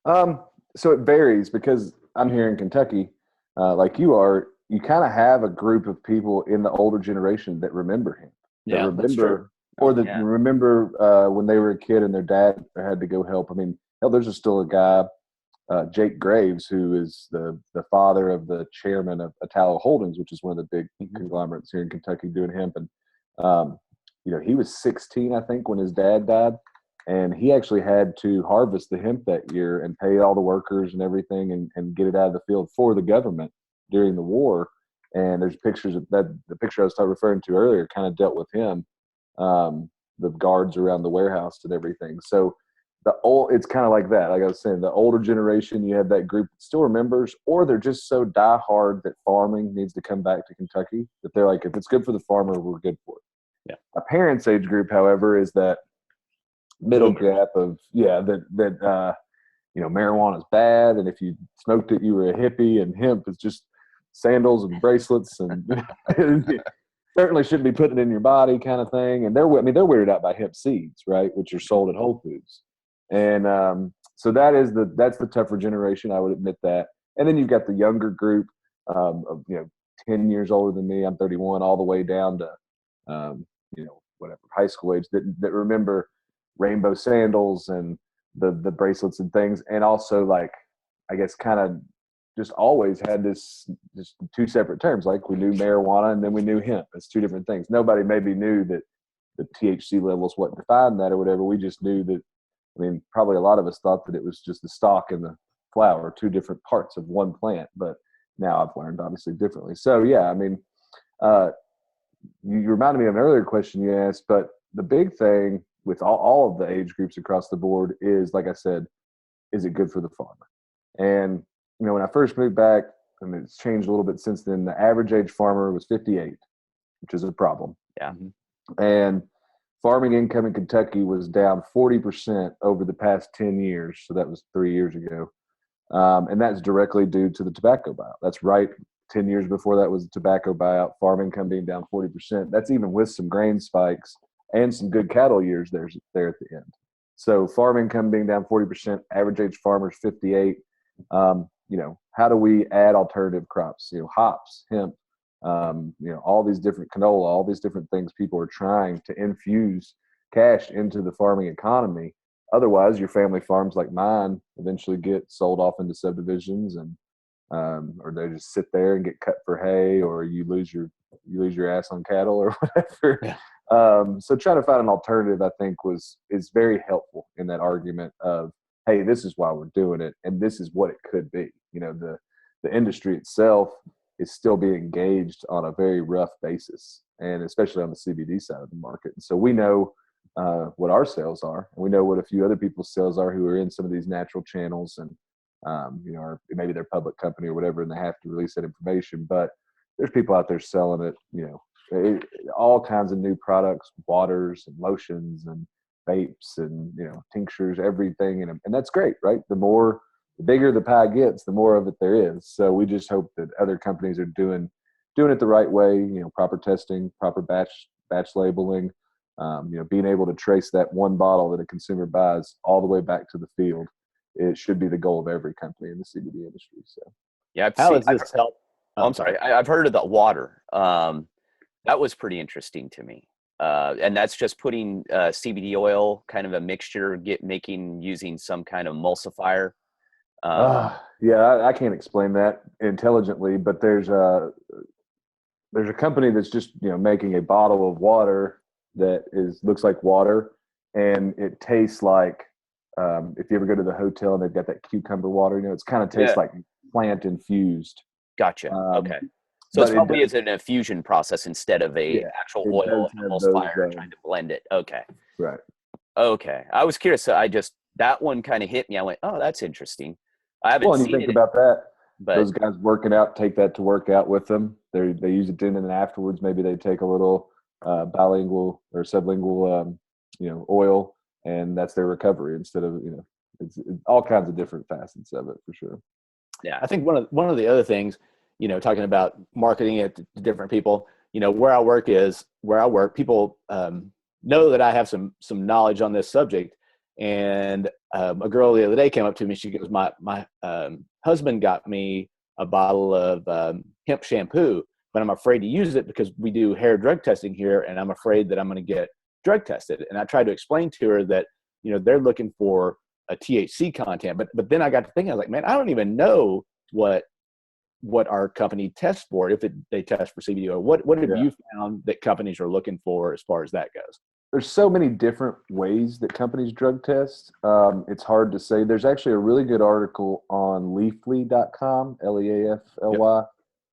B: So it varies, because I'm here in Kentucky, like you are. You kind of have a group of people in the older generation that remember him.
A: Yeah, that's true.
B: Remember when they were a kid and their dad had to go help. I mean, hell, there's still a guy, Jake Graves, who is the father of the chairman of Italo Holdings, which is one of the big conglomerates here in Kentucky doing hemp. And, he was 16, I think, when his dad died. And he actually had to harvest the hemp that year and pay all the workers and everything and get it out of the field for the government during the war. And there's pictures of that. The picture I was referring to earlier kind of dealt with him, the guards around the warehouse and everything. So it's kind of like that. Like I was saying, the older generation, you have that group that still remembers, or they're just so diehard that farming needs to come back to Kentucky that they're like, if it's good for the farmer, we're good for it.
A: Yeah.
B: My parents' age group, however, is that middle gap of marijuana is bad, and if you smoked it, you were a hippie, and hemp is just sandals and bracelets, and certainly shouldn't be putting it in your body, kind of thing. And they're weirded out by hemp seeds, right, which are sold at Whole Foods. And so that's the tougher generation, I would admit that. And then you've got the younger group of 10 years older than me. I'm 31, all the way down to whatever high school age that remember rainbow sandals and the bracelets and things. And also, like, I guess kind of just always had this just two separate terms. Like, we knew marijuana and then we knew hemp. It's two different things. Nobody maybe knew that the THC levels what defined that or whatever. We just knew that. I mean, probably a lot of us thought that it was just the stalk and the flower, two different parts of one plant. But now I've learned obviously differently. So yeah, I mean, you reminded me of an earlier question you asked, but the big thing with all of the age groups across the board is, like I said, is it good for the farmer? And, when I first moved back, and it's changed a little bit since then, the average age farmer was 58, which is a problem.
C: Yeah.
B: And farming income in Kentucky was down 40% over the past 10 years. So that was 3 years ago. And that's directly due to the tobacco buyout. That's right. 10 years before that was the tobacco buyout, farm income being down 40%. That's even with some grain spikes and some good cattle years there at the end. So farm income being down 40%, average age farmers 58. How do we add alternative crops? Hops, hemp, all these different canola, all these different things people are trying to infuse cash into the farming economy. Otherwise, your family farms like mine eventually get sold off into subdivisions, and or they just sit there and get cut for hay, or you lose your ass on cattle or whatever.
A: Yeah.
B: So trying to find an alternative, I think, is very helpful in that argument of, hey, this is why we're doing it, and this is what it could be. The industry itself is still being engaged on a very rough basis, and especially on the CBD side of the market. And so we know what our sales are, and we know what a few other people's sales are who are in some of these natural channels, and or maybe they're a public company or whatever, and they have to release that information. But there's people out there selling it, all kinds of new products, waters and lotions and vapes and tinctures, everything, and that's great, right? The bigger the pie gets, the more of it there is. So we just hope that other companies are doing it the right way, proper testing, proper batch labeling, Being able to trace that one bottle that a consumer buys all the way back to the field, it should be the goal of every company in the CBD industry. So,
C: yeah,
A: How does this help?
C: I'm sorry. I've heard of the water. That was pretty interesting to me. And that's just putting CBD oil, kind of a mixture, using some kind of emulsifier.
B: I can't explain that intelligently, but there's a company that's just making a bottle of water that looks like water, and it tastes like if you ever go to the hotel and they've got that cucumber water, it's kind of tastes like plant infused.
C: Gotcha. Okay. So it's probably is an infusion process instead of actual oil and emulsifier trying to blend it. Okay.
B: Right.
C: Okay. I was curious. So that one kind of hit me. I went, oh, that's interesting. I haven't
B: seen it. Well, and you think about that,
C: but
B: those guys working out, take that to work out with them. They use it then, and then afterwards, maybe they take a little bilingual or sublingual, oil, and that's their recovery instead of, it's all kinds of different facets of it for sure.
A: Yeah. I think one of the other things, talking about marketing it to different people, where I work, people know that I have some knowledge on this subject. And a girl the other day came up to me. She goes, my husband got me a bottle of hemp shampoo, but I'm afraid to use it because we do hair drug testing here, and I'm afraid that I'm going to get drug tested. And I tried to explain to her that, they're looking for a THC content. But then I got to thinking, I was like, man, I don't even know what our company tests for, if they test for CBD oil. What have you found that companies are looking for as far as that goes?
B: There's so many different ways that companies drug test. It's hard to say. There's actually a really good article on leafly.com, Leafly,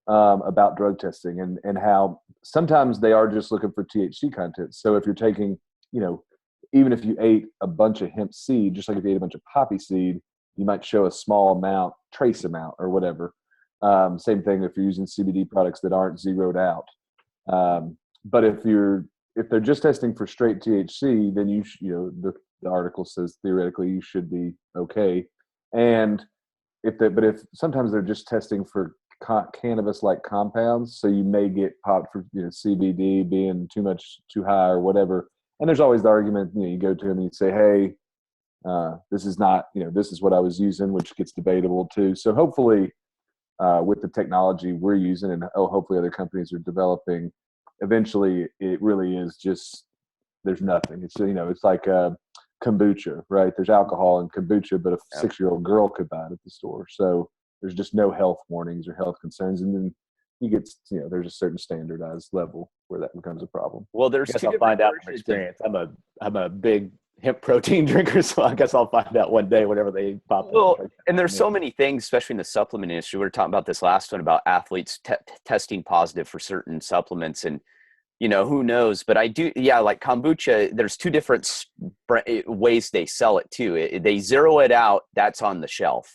B: about drug testing and how sometimes they are just looking for THC content. So if you're taking, even if you ate a bunch of hemp seed, just like if you ate a bunch of poppy seed, you might show a small amount, trace amount or whatever. Same thing if you're using CBD products that aren't zeroed out. But if they're just testing for straight THC, then the article says theoretically you should be okay. And if sometimes they're just testing for cannabis-like compounds, so you may get popped for CBD being too high or whatever. And there's always the argument, you go to them and you say, hey, this is not, this is what I was using, which gets debatable too. So hopefully with the technology we're using and hopefully other companies are developing, eventually it really is just, there's nothing. It's, it's like kombucha, right? There's alcohol in kombucha, but a 6-year-old girl could buy it at the store. So there's just no health warnings or health concerns. And then you get, there's a certain standardized level where that becomes a problem.
C: Well, there's
A: I'll find out from experience. I'm a big hemp protein drinker, so I guess I'll find out one day whenever they pop up.
C: Well, and there's so many things, especially in the supplement industry. We were talking about this last one about athletes testing positive for certain supplements, and who knows? But I do, like kombucha. There's two different ways they sell it too. They zero it out. That's on the shelf.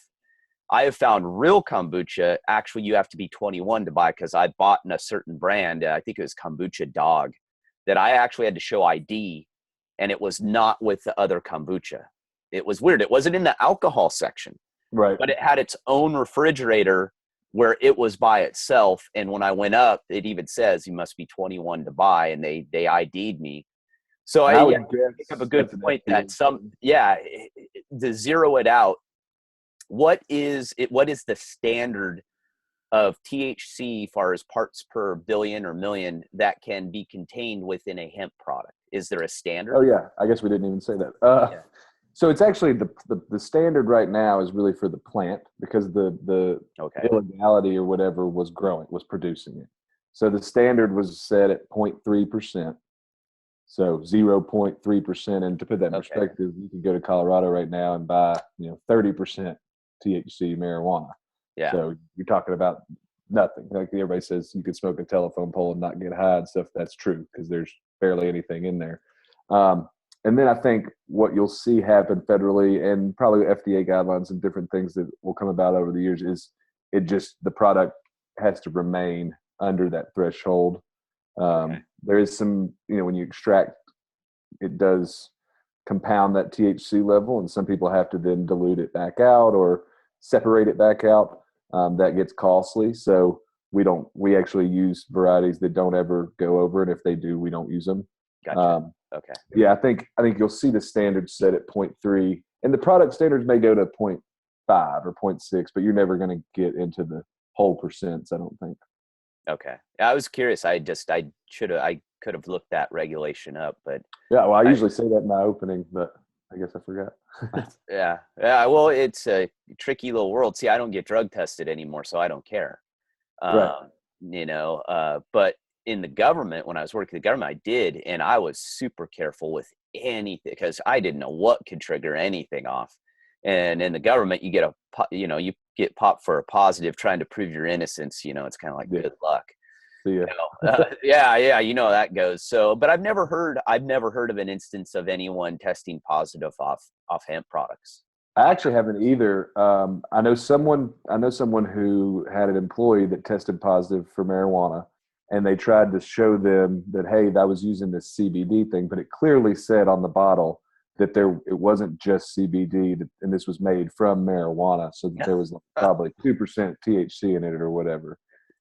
C: I have found real kombucha. Actually, you have to be 21 to buy, because I bought in a certain brand. I think it was Kombucha Dog, that I actually had to show ID. And it was not with the other kombucha. It was weird. It wasn't in the alcohol section,
B: right?
C: But it had its own refrigerator where it was by itself. And when I went up, it even says you must be 21 to buy, and they ID'd me. So I pick up a good point that to zero it out. What is the standard of THC as far as parts per billion or million that can be contained within a hemp product? Is there a standard?
B: Oh yeah, I guess we didn't even say that. So it's actually the standard right now is really for the plant, because the illegality or whatever was producing it. So the standard was set at 0.3%. So 0.3%, and to put that in perspective, you can go to Colorado right now and buy 30% THC marijuana.
C: Yeah.
B: So you're talking about nothing. Like everybody says, you could smoke a telephone pole and not get high and stuff. That's true, because there's barely anything in there. And then I think what you'll see happen federally, and probably FDA guidelines and different things that will come about over the years, is the product has to remain under that threshold. There is some, when you extract, it does compound that THC level, and some people have to then dilute it back out or separate it back out. That gets costly. So we actually use varieties that don't ever go over, and if they do, we don't use them.
C: Gotcha. Okay.
B: Yeah, I think you'll see the standards set at 0.3, and the product standards may go to 0.5 or 0.6, but you're never going to get into the whole percents, I don't think.
C: Okay. I was curious. I could have looked that regulation up, but
B: Yeah, well, I usually say that in my opening, but I guess I forgot.
C: yeah. Well, it's a tricky little world. See, I don't get drug tested anymore, so I don't care.
B: Right.
C: But in the government, when I was working in the government, I did, and I was super careful with anything because I didn't know what could trigger anything off. And in the government, you get popped for a positive, trying to prove your innocence. It's kind of like good luck.
B: See ya.
C: Yeah, you know how that goes. So, but I've never heard of an instance of anyone testing positive off hemp products.
B: I actually haven't either. I know someone who had an employee that tested positive for marijuana, and they tried to show them that, hey, that was using this CBD thing, but it clearly said on the bottle that it wasn't just CBD, and this was made from marijuana, so that there was probably 2% THC in it or whatever.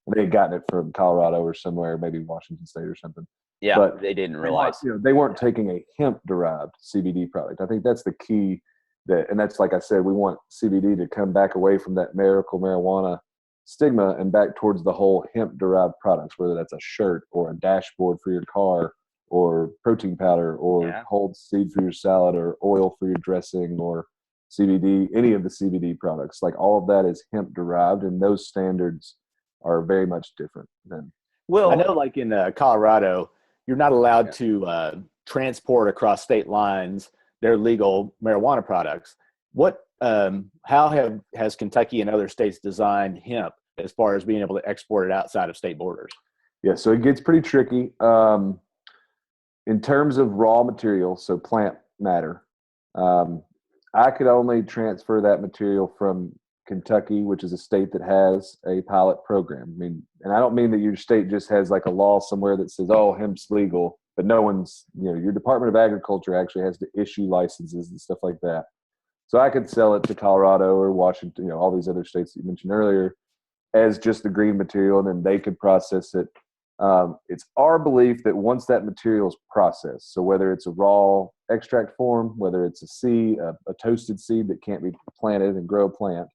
B: And they had gotten it from Colorado or somewhere, maybe Washington State or something.
C: Yeah,
B: but
C: they didn't realize.
B: They weren't taking a hemp-derived CBD product. I think that's the key. And that's, like I said, we want CBD to come back away from that miracle marijuana stigma and back towards the whole hemp-derived products, whether that's a shirt or a dashboard for your car or protein powder or whole seed for your salad or oil for your dressing or CBD, any of the CBD products. Like, all of that is hemp-derived, and those standards are very much different than.
A: Well, I know, like in Colorado, you're not allowed to transport across state lines their legal marijuana products. How has Kentucky and other states designed hemp as far as being able to export it outside of state borders?
B: Yeah, so it gets pretty tricky. In terms of raw material, so plant matter, I could only transfer that material from Kentucky, which is a state that has a pilot program. I mean, and I don't mean that your state just has like a law somewhere that says, oh, hemp's legal, but no one's, your Department of Agriculture actually has to issue licenses and stuff like that. So I could sell it to Colorado or Washington, all these other states that you mentioned earlier, as just the green material, and then they could process it. It's our belief that once that material is processed, so whether it's a raw extract form, whether it's a seed, a toasted seed that can't be planted and grow a plant,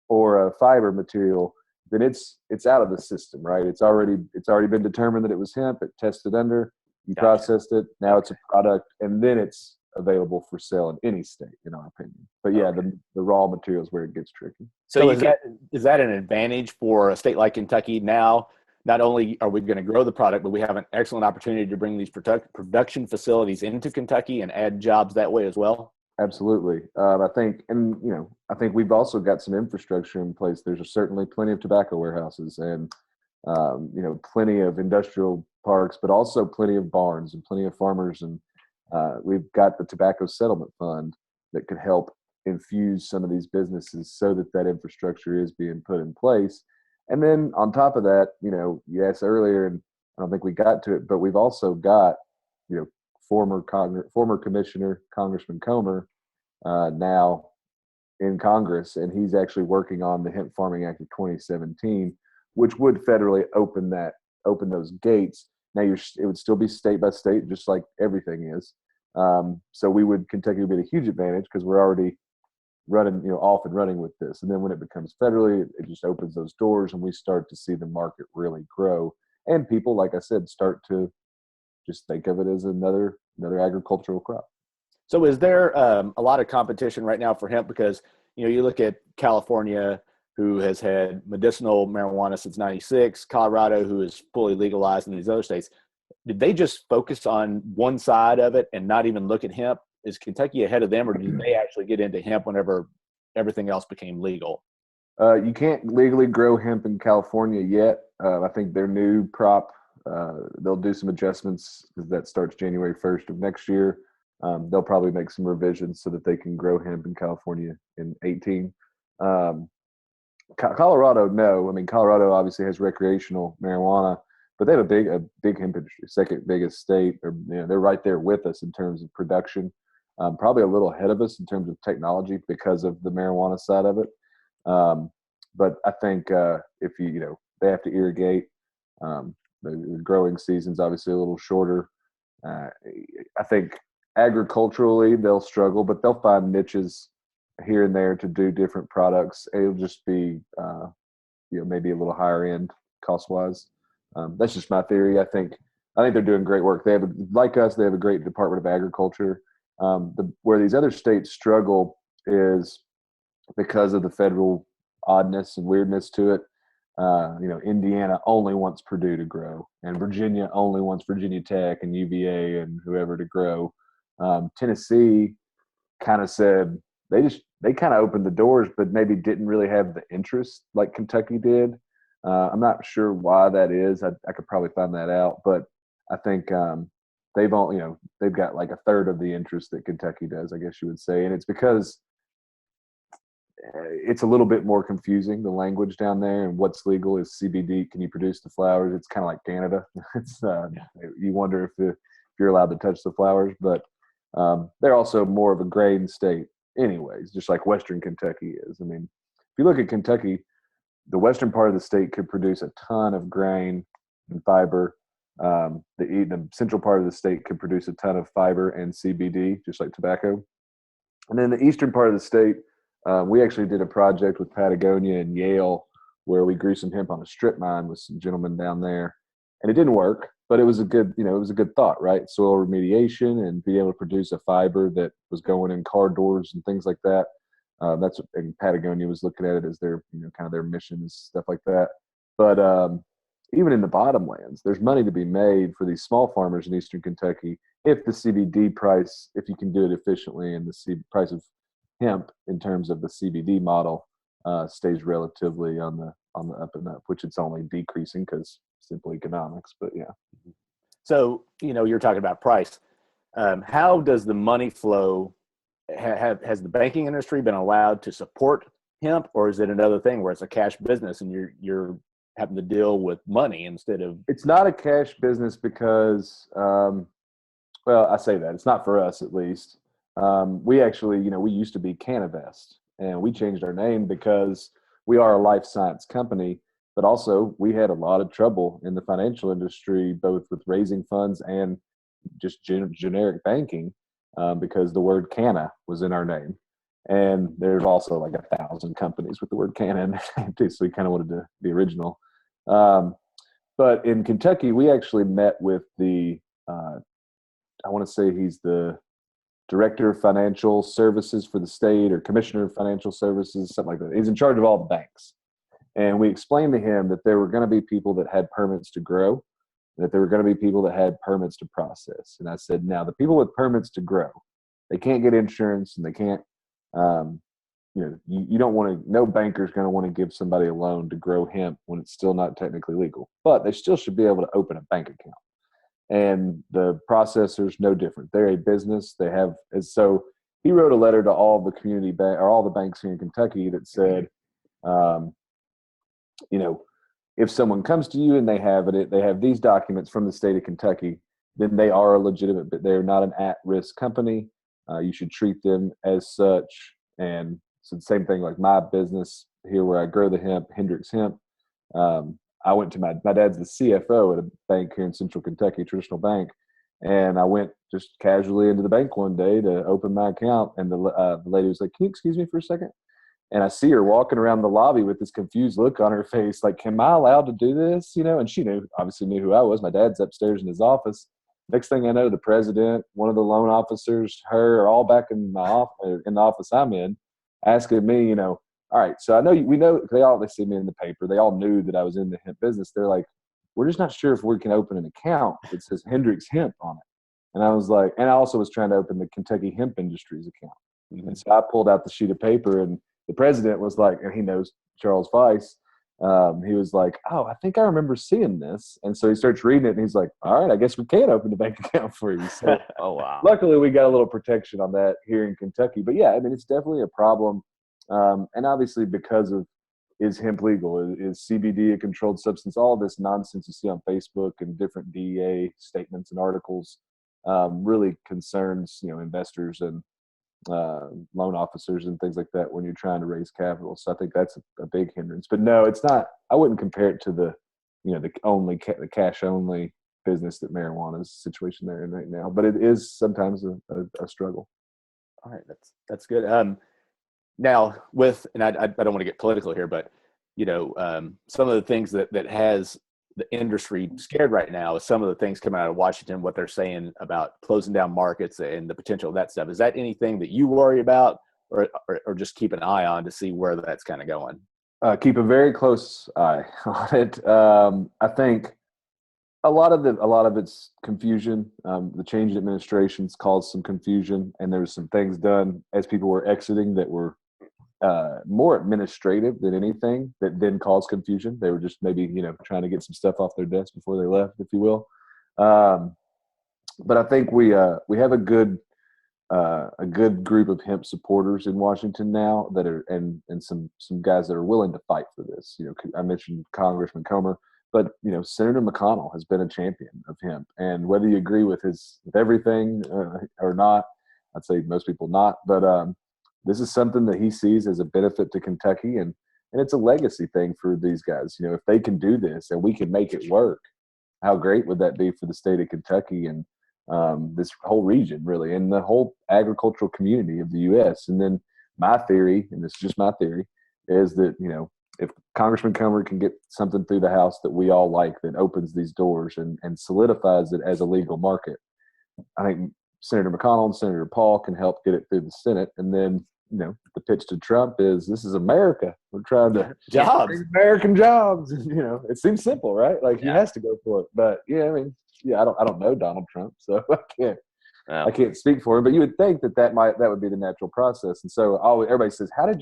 B: or a fiber material, then it's out of the system, right? It's already been determined that it was hemp. It tested under, you processed it. Now it's a product, and then it's available for sale in any state, in our opinion. But yeah, the raw material is where it gets tricky.
A: So is that an advantage for a state like Kentucky now? Not only are we going to grow the product, but we have an excellent opportunity to bring these production facilities into Kentucky and add jobs that way as well.
B: Absolutely. I think we've also got some infrastructure in place. There's certainly plenty of tobacco warehouses and, plenty of industrial parks, but also plenty of barns and plenty of farmers. And we've got the Tobacco Settlement Fund that could help infuse some of these businesses so that infrastructure is being put in place. And then on top of that, you asked earlier, and I don't think we got to it, but we've also got, former commissioner, Congressman Comer, now in Congress, and he's actually working on the Hemp Farming Act of 2017, which would federally open those gates. Now it would still be state by state, just like everything is. So Kentucky would be a huge advantage because we're already running, off and running with this. And then when it becomes federally, it just opens those doors, and we start to see the market really grow. And people, like I said, start to just think of it as another agricultural crop.
A: So is there a lot of competition right now for hemp? Because, you look at California, who has had medicinal marijuana since '96, Colorado, who is fully legalized, in these other states. Did they just focus on one side of it and not even look at hemp? Is Kentucky ahead of them, or did they actually get into hemp whenever everything else became legal?
B: You can't legally grow hemp in California yet. I think their new prop, they'll do some adjustments because that starts January 1st of next year. They'll probably make some revisions so that they can grow hemp in California in 18. Colorado, no. I mean, Colorado obviously has recreational marijuana, but they have a big hemp industry, second biggest state. They're right there with us in terms of production. Probably a little ahead of us in terms of technology because of the marijuana side of it. But I think if they have to irrigate. The growing season's obviously a little shorter. I think agriculturally they'll struggle, but they'll find niches here and there to do different products. It'll just be, maybe a little higher end cost wise. That's just my theory. I think they're doing great work. They have, like us, they have a great Department of Agriculture. Where these other states struggle is because of the federal oddness and weirdness to it. Indiana only wants Purdue to grow, and Virginia only wants Virginia Tech and UVA and whoever to grow. Tennessee kind of said they kind of opened the doors, but maybe didn't really have the interest like Kentucky did. I'm not sure why that is. I could probably find that out, but I think they've got like a third of the interest that Kentucky does, I guess you would say, and it's because it's a little bit more confusing, the language down there, and what's legal is CBD. Can you produce the flowers? It's kind of like Canada. It's you wonder if you're allowed to touch the flowers, but they're also more of a grain state anyways, just like Western Kentucky is. I mean, if you look at Kentucky, the western part of the state could produce a ton of grain and fiber. The central part of the state could produce a ton of fiber and CBD, just like tobacco. And then the eastern part of the state, we actually did a project with Patagonia and Yale where we grew some hemp on a strip mine with some gentlemen down there, and it didn't work, but it was a good thought, right? Soil remediation and being able to produce a fiber that was going in car doors and things like that. And Patagonia was looking at it as their, kind of their mission and stuff like that. But even in the bottomlands, there's money to be made for these small farmers in Eastern Kentucky if the CBD price, if you can do it efficiently, and the price of hemp in terms of the CBD model stays relatively on the up and up, which it's only decreasing because simple economics. But yeah.
A: So you're talking about price. How does the money flow? Has the banking industry been allowed to support hemp, or is it another thing where it's a cash business and you're having to deal with money instead of?
B: It's not a cash business because, I say that it's not for us at least. We actually, we used to be Canavest, and we changed our name because we are a life science company, but also we had a lot of trouble in the financial industry, both with raising funds and just generic banking, because the word canna was in our name. And there's also like 1,000 companies with the word canna in their name too, so we kind of wanted to be original. But in Kentucky, we actually met with I want to say he's the director of financial services for the state, or commissioner of financial services, something like that. He's in charge of all the banks. And we explained to him that there were going to be people that had permits to grow, that there were going to be people that had permits to process. And I said, now the people with permits to grow, they can't get insurance, and they can't, you don't want to, no banker's going to want to give somebody a loan to grow hemp when it's still not technically legal, but they still should be able to open a bank account. And the processor's no different. They're a business. They have, and so he wrote a letter to all the community bank, or all the banks here in Kentucky, that said, if someone comes to you and they have these documents from the state of Kentucky, then they are a legitimate, but they're not an at-risk company. You should treat them as such. And so the same thing, like my business here where I grow the hemp, Hendrix Hemp. I went to my dad's the CFO at a bank here in Central Kentucky, traditional bank. And I went just casually into the bank one day to open my account. And the lady was like, "Can you excuse me for a second?" And I see her walking around the lobby with this confused look on her face, like, "Am I allowed to do this?" And she obviously knew who I was. My dad's upstairs in his office. Next thing I know, the president, one of the loan officers, her, are all back in the office I'm in, asking me, all right, so I know we know they see me in the paper. They all knew that I was in the hemp business. They're like, "We're just not sure if we can open an account that says Hendrix Hemp on it." And I was like, and I also was trying to open the Kentucky Hemp Industries account. Mm-hmm. And so I pulled out the sheet of paper, and the president was like, and he knows Charles Weiss. He was like, "Oh, I think I remember seeing this." And so he starts reading it, and he's like, "All right, I guess we can open the bank account for you." So
C: oh, wow.
B: Luckily, we got a little protection on that here in Kentucky. But yeah, I mean, it's definitely a problem. And obviously, because of, is hemp legal? Is CBD a controlled substance? All this nonsense you see on Facebook and different DEA statements and articles really concerns, investors and loan officers and things like that when you're trying to raise capital. So I think that's a big hindrance. But no, it's not. I wouldn't compare it to the cash only business that marijuana's situation they're in right now. But it is sometimes a struggle.
A: All right, that's good. Now and I don't want to get political here, but some of the things that has the industry scared right now is some of the things coming out of Washington, what they're saying about closing down markets and the potential of that stuff. Is that anything that you worry about, or just keep an eye on to see where that's kind of going?
B: Keep a very close eye on it. I think a lot of it's confusion. The change in administrations caused some confusion, and there was some things done as people were exiting that were more administrative than anything that then caused confusion. They were just maybe trying to get some stuff off their desk before they left, if you will. But I think we have a good group of hemp supporters in Washington now that are and some guys that are willing to fight for this. I mentioned Congressman Comer, but Senator McConnell has been a champion of hemp, and whether you agree with everything or not, I'd say most people not, but this is something that he sees as a benefit to Kentucky, and it's a legacy thing for these guys. If they can do this and we can make it work, how great would that be for the state of Kentucky and this whole region, really, and the whole agricultural community of the U.S. And then my theory, and this is just my theory, is that if Congressman Comer can get something through the House that we all like, that opens these doors and solidifies it as a legal market, I think Senator McConnell and Senator Paul can help get it through the Senate. And then the pitch to Trump is, this is America. We're trying to
A: jobs,
B: American jobs. It seems simple, right? Like he has to go for it. But I don't know Donald Trump, so I can't speak for him. But you would think that would be the natural process. And so everybody says, how did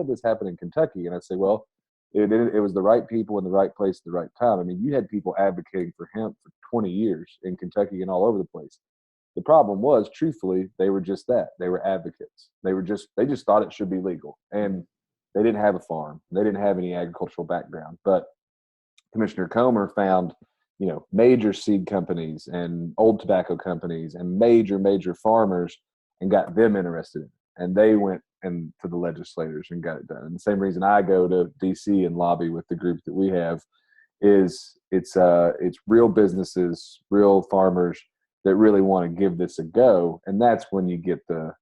B: this happen in Kentucky? And I say, well, it was the right people in the right place at the right time. I mean, you had people advocating for hemp for 20 years in Kentucky and all over the place. The problem was, truthfully, they were just that. They were advocates. They just thought it should be legal. And they didn't have a farm. They didn't have any agricultural background. But Commissioner Comer found, major seed companies and old tobacco companies and major farmers and got them interested in it. And they went to the legislators and got it done. And the same reason I go to D.C. and lobby with the group that we have is it's real businesses, real farmers that really want to give this a go, and that's when you get the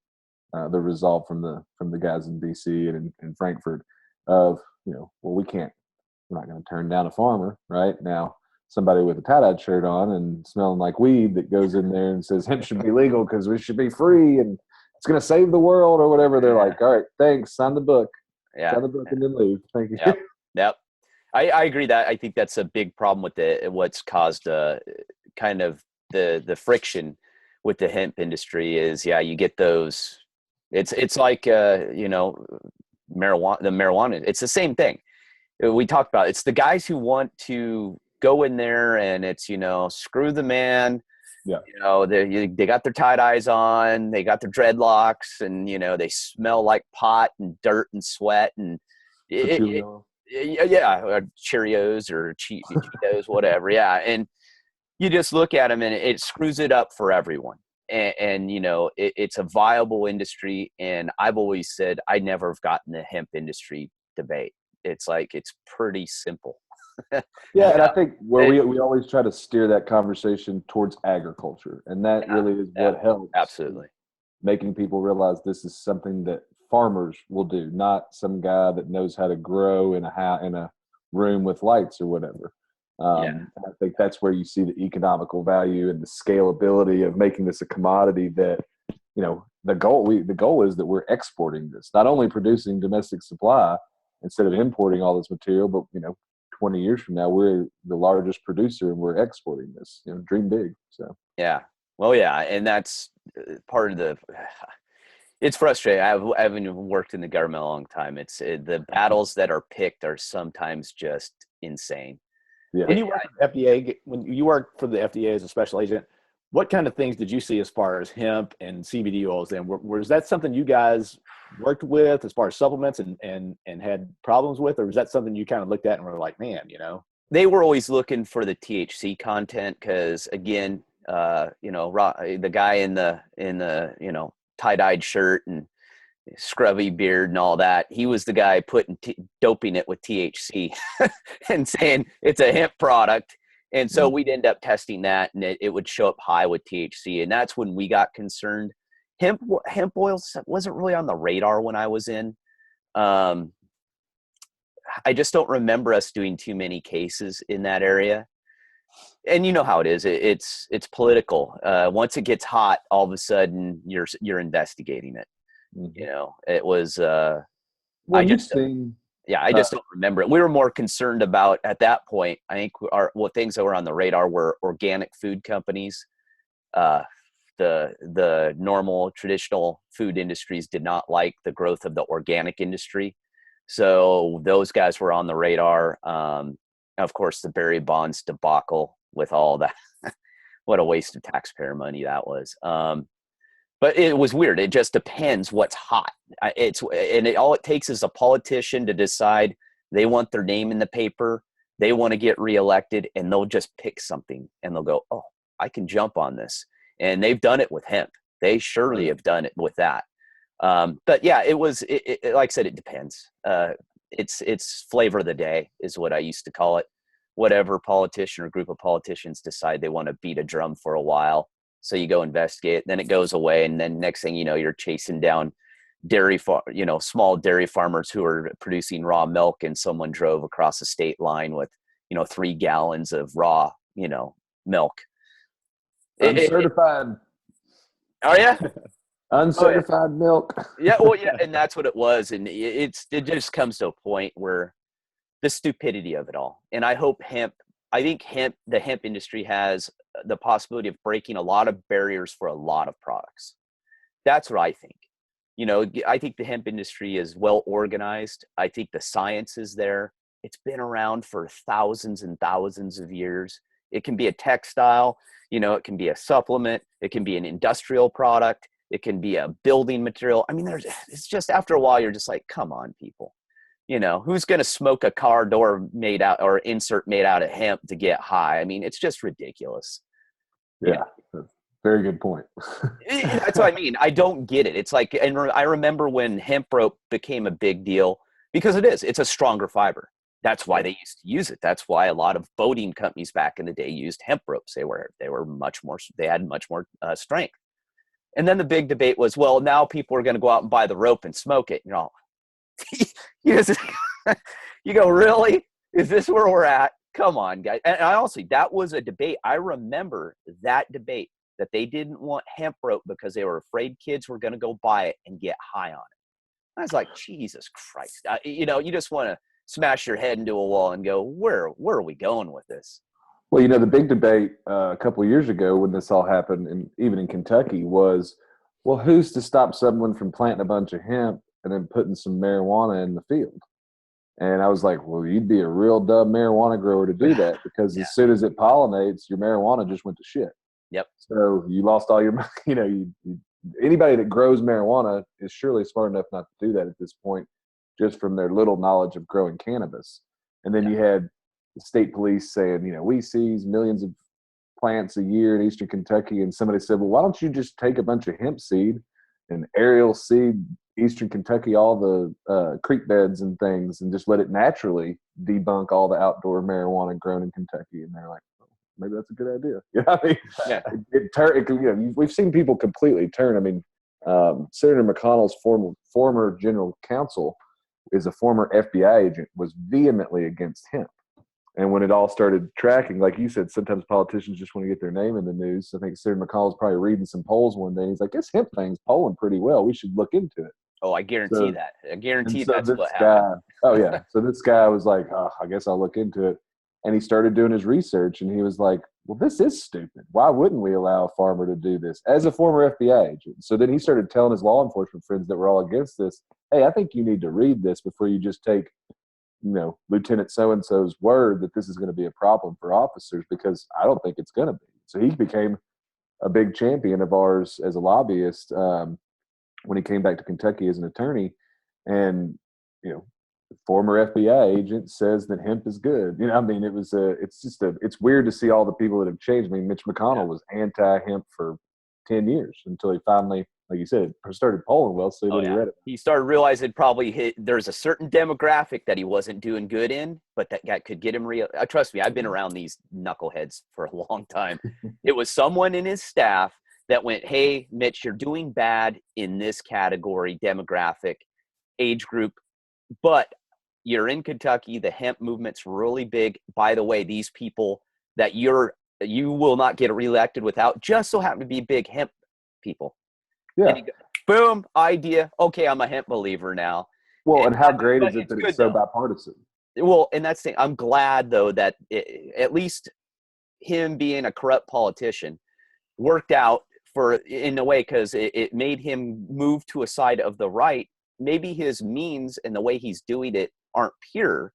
B: resolve from the guys in D.C. and in Frankfurt of well, we're not going to turn down a farmer, right? Now somebody with a tie-dyed shirt on and smelling like weed that goes in there and says hemp should be legal because we should be free and it's going to save the world or whatever. They're like, all right, thanks, sign the book, sign the book and then leave. Thank you.
C: Yep. I agree that I think that's a big problem with what's caused kind of the friction with the hemp industry is you get those. It's like marijuana. The marijuana. It's the same thing. We talked about. It's the guys who want to go in there and it's screw the man. Yeah. They got their tie-dyes on. They got their dreadlocks, and they smell like pot and dirt and sweat and or Cheerios or Cheetos, whatever. Yeah, and you just look at them and it screws it up for everyone. And it's a viable industry. And I've always said I never have gotten the hemp industry debate. It's like, it's pretty simple.
B: Yeah. And I think we always try to steer that conversation towards agriculture. And that really is what helps.
C: Absolutely.
B: Making people realize this is something that farmers will do, not some guy that knows how to grow in a room with lights or whatever. And I think that's where you see the economical value and the scalability of making this a commodity that, the goal is that we're exporting this, not only producing domestic supply instead of importing all this material, but, 20 years from now, we're the largest producer and we're exporting this, dream big. So,
C: yeah. Well, yeah. And that's part of it's frustrating. I haven't even worked in the government a long time. The battles that are picked are sometimes just insane.
B: Yeah.
A: When you worked for the FDA as a special agent, what kind of things did you see as far as hemp and CBD oils? Then was that something you guys worked with as far as supplements and had problems with, or was that something you kind of looked at and were like, man,
C: They were always looking for the THC content because, again, the guy in the tie-dyed shirt and scrubby beard and all that, he was the guy doping it with THC and saying it's a hemp product. And so we'd end up testing that, and it would show up high with THC, and that's when we got concerned. Hemp oils wasn't really on the radar when I was in. I just don't remember us doing too many cases in that area. And you know how it is. It's political. Once it gets hot, all of a sudden you're investigating it. You know, it was.
B: Well,
C: I just don't remember it. We were more concerned about at that point. I think things that were on the radar were organic food companies. The normal traditional food industries did not like the growth of the organic industry. So those guys were on the radar. Of course, the Barry Bonds debacle with all that. What a waste of taxpayer money that was. But it was weird. It just depends what's hot. All it takes is a politician to decide they want their name in the paper. They want to get reelected, and they'll just pick something and they'll go, "Oh, I can jump on this." And they've done it with hemp. They surely have done it with that. But yeah, it was, like I said, it depends. It's flavor of the day is what I used to call it. Whatever politician or group of politicians decide they want to beat a drum for a while. So you go investigate, then it goes away. And then next thing you know, you're chasing down small dairy farmers who are producing raw milk, and someone drove across the state line with, 3 gallons of raw, milk.
B: Uncertified.
C: Oh yeah.
B: Uncertified milk.
C: Yeah. Well, yeah. And that's what it was. And it just comes to a point where the stupidity of it all. And I think the hemp industry has the possibility of breaking a lot of barriers for a lot of products. That's what I think. I think the hemp industry is well organized. I think the science is there. It's been around for thousands and thousands of years. It can be a textile, it can be a supplement. It can be an industrial product. It can be a building material. I mean, it's just, after a while, you're just like, come on, people. Who's going to smoke a car door made out or insert made out of hemp to get high? I mean, it's just ridiculous.
B: Yeah. Very good point.
C: That's what I mean. I don't get it. It's like, and I remember when hemp rope became a big deal, because it's a stronger fiber. That's why they used to use it. That's why a lot of boating companies back in the day used hemp ropes. They had much more strength. And then the big debate was, well, now people are going to go out and buy the rope and smoke it. You go, really? Is this where we're at? Come on, guys. And honestly, that was a debate. I remember that debate, that they didn't want hemp rope because they were afraid kids were going to go buy it and get high on it. I was like, Jesus Christ. You just want to smash your head into a wall and go, where are we going with this?
B: Well, the big debate a couple of years ago when this all happened, and even in Kentucky, was, well, who's to stop someone from planting a bunch of hemp and then putting some marijuana in the field? And I was like, well, you'd be a real dumb marijuana grower to do that, because as soon as it pollinates, your marijuana just went to shit.
C: Yep.
B: So you lost all your, anybody that grows marijuana is surely smart enough not to do that at this point, just from their little knowledge of growing cannabis. And then you had the state police saying, we seize millions of plants a year in Eastern Kentucky. And somebody said, well, why don't you just take a bunch of hemp seed and aerial seed Eastern Kentucky, all the creek beds and things, and just let it naturally debunk all the outdoor marijuana grown in Kentucky? And they're like, well, maybe that's a good idea. We've seen people completely turn. I mean, Senator McConnell's former general counsel is a former FBI agent, was vehemently against hemp. And when it all started tracking, like you said, sometimes politicians just want to get their name in the news. I think Senator McConnell's probably reading some polls one day. And he's like, this hemp thing's polling pretty well. We should look into it.
C: Oh, I guarantee that. I guarantee that's what happened.
B: Oh, yeah. So this guy was like, I guess I'll look into it. And he started doing his research, and he was like, well, this is stupid. Why wouldn't we allow a farmer to do this as a former FBI agent? So then he started telling his law enforcement friends that were all against this, hey, I think you need to read this before you just take, Lieutenant so-and-so's word that this is going to be a problem for officers, because I don't think it's going to be. So he became a big champion of ours as a lobbyist when he came back to Kentucky as an attorney. And, the former FBI agent says that hemp is good. It's weird to see all the people that have changed. I mean, Mitch McConnell was anti-hemp for 10 years until he finally like you said, it started polling well, so he read it.
C: He started realizing probably there's a certain demographic that he wasn't doing good in, but that guy could get him trust me, I've been around these knuckleheads for a long time. It was someone in his staff that went, hey, Mitch, you're doing bad in this category, demographic, age group, but you're in Kentucky. The hemp movement's really big. By the way, these people that you will not get reelected without just so happen to be big hemp people.
B: Yeah.
C: Boom, idea. Okay, I'm a hemp believer now.
B: Well, and how great is it that it's so bipartisan?
C: Well, and that's the thing. I'm glad, though, that at least him being a corrupt politician worked out in a way, because it made him move to a side of the right. Maybe his means and the way he's doing it aren't pure,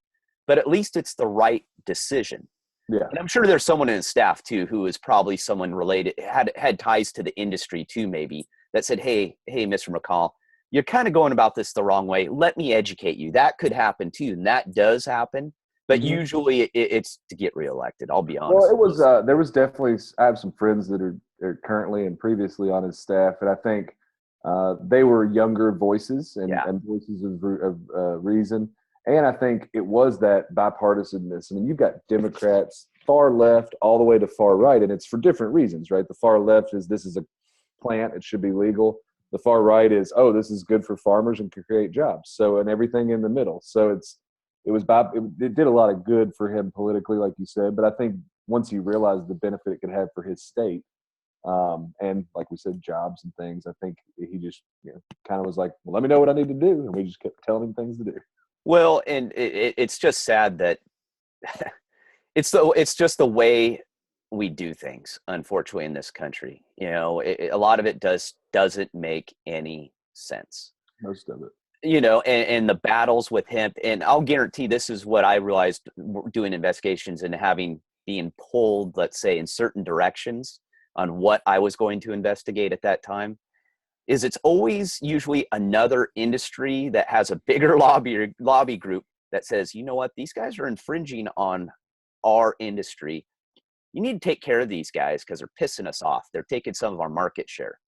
C: but at least it's the right decision.
B: Yeah.
C: And I'm sure there's someone in his staff too who is probably someone related, had ties to the industry too, maybe, that said, hey, Mr. McCall, you're kind of going about this the wrong way. Let me educate you. That could happen too, and that does happen. But usually it's to get reelected. I'll be honest.
B: Well, it was there was definitely. I have some friends that are currently and previously on his staff, and I think they were younger voices and voices of reason. And I think it was that bipartisanness. I mean, you've got Democrats, far left, all the way to far right, and it's for different reasons, right? The far left is this is a plant; it should be legal. The far right is, oh, this is good for farmers and can create jobs. So, and everything in the middle. So it did a lot of good for him politically, like you said. But I think once he realized the benefit it could have for his state, and like we said, jobs and things, I think he just kind of was like, well, let me know what I need to do, and we just kept telling him things to do. Well,
C: and it's just sad that it's just the way we do things, unfortunately, in this country. A lot of it doesn't make any sense.
B: Most of it.
C: And the battles with hemp, and I'll guarantee this is what I realized doing investigations and being pulled, let's say, in certain directions on what I was going to investigate at that time, is it's always usually another industry that has a bigger lobby group that says, you know what, these guys are infringing on our industry. You need to take care of these guys because they're pissing us off. They're taking some of our market share.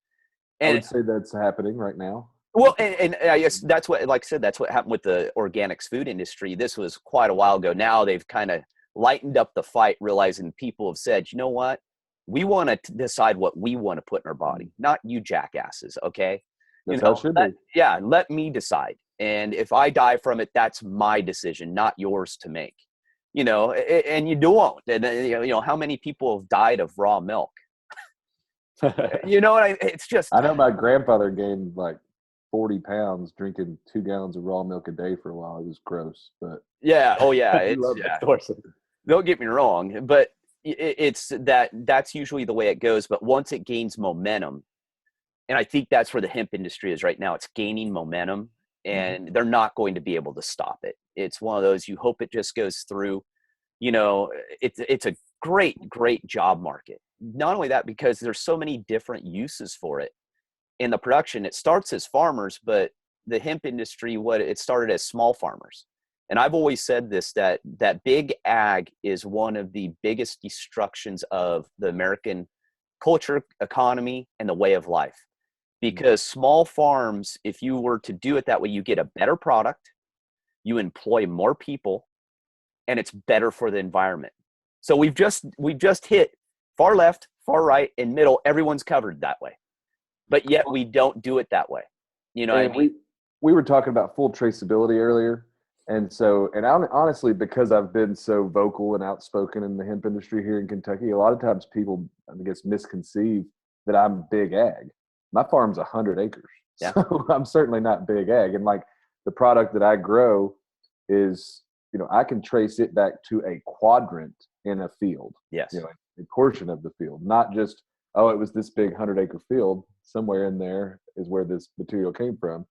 C: And
B: I would say that's happening right now.
C: Well, and I guess that's what, like I said, that's what happened with the organics food industry. This was quite a while ago. Now they've kind of lightened up the fight, realizing people have said, you know what? We want to decide what we want to put in our body, not you jackasses, okay?
B: That's how it should be.
C: Yeah, let me decide. And if I die from it, that's my decision, not yours to make. And you don't. And how many people have died of raw milk? It's just.
B: I know my grandfather gained like 40 pounds drinking 2 gallons of raw milk a day for a while. It was gross, but
C: yeah. Oh yeah. Don't get me wrong, but that's usually the way it goes. But once it gains momentum, and I think that's where the hemp industry is right now, it's gaining momentum, and they're not going to be able to stop it. It's one of those, you hope it just goes through. It's a great job market. Not only that, because there's so many different uses for it. In the production, it starts as farmers, but the hemp industry, it started as small farmers. And I've always said this, that big ag is one of the biggest destructions of the American culture, economy, and the way of life. Because small farms, if you were to do it that way, you get a better product, you employ more people, and it's better for the environment. So we've just hit far left, far right, and middle. Everyone's covered that way. But yet we don't do it that way. You know what I mean?
B: We were talking about full traceability earlier. And honestly, because I've been so vocal and outspoken in the hemp industry here in Kentucky, a lot of times people, I guess, misconceive that I'm big ag. My farm's 100 acres.
C: Yeah.
B: So I'm certainly not big ag. And like the product that I grow is, I can trace it back to a quadrant in a field.
C: Yes.
B: A portion of the field, not just, oh, it was this big 100-acre field. Somewhere in there is where this material came from.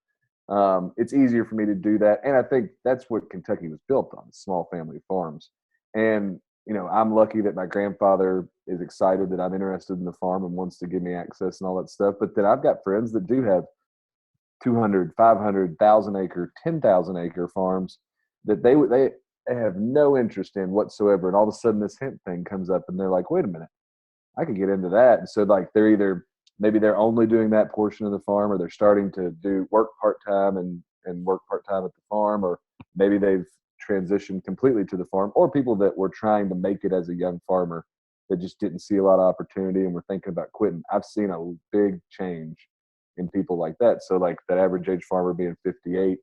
B: It's easier for me to do that. And I think that's what Kentucky was built on, small family farms. And, I'm lucky that my grandfather is excited that I'm interested in the farm and wants to give me access and all that stuff. But then I've got friends that do have 200, 500, 1,000-acre, 10,000-acre farms that they have no interest in whatsoever. And all of a sudden this hemp thing comes up and they're like, wait a minute, I could get into that. And so like they're either maybe they're only doing that portion of the farm, or they're starting to do work part-time and work part-time at the farm, or maybe they've transitioned completely to the farm, or people that were trying to make it as a young farmer that just didn't see a lot of opportunity and were thinking about quitting. I've seen a big change in people like that. So like that average age farmer being 58,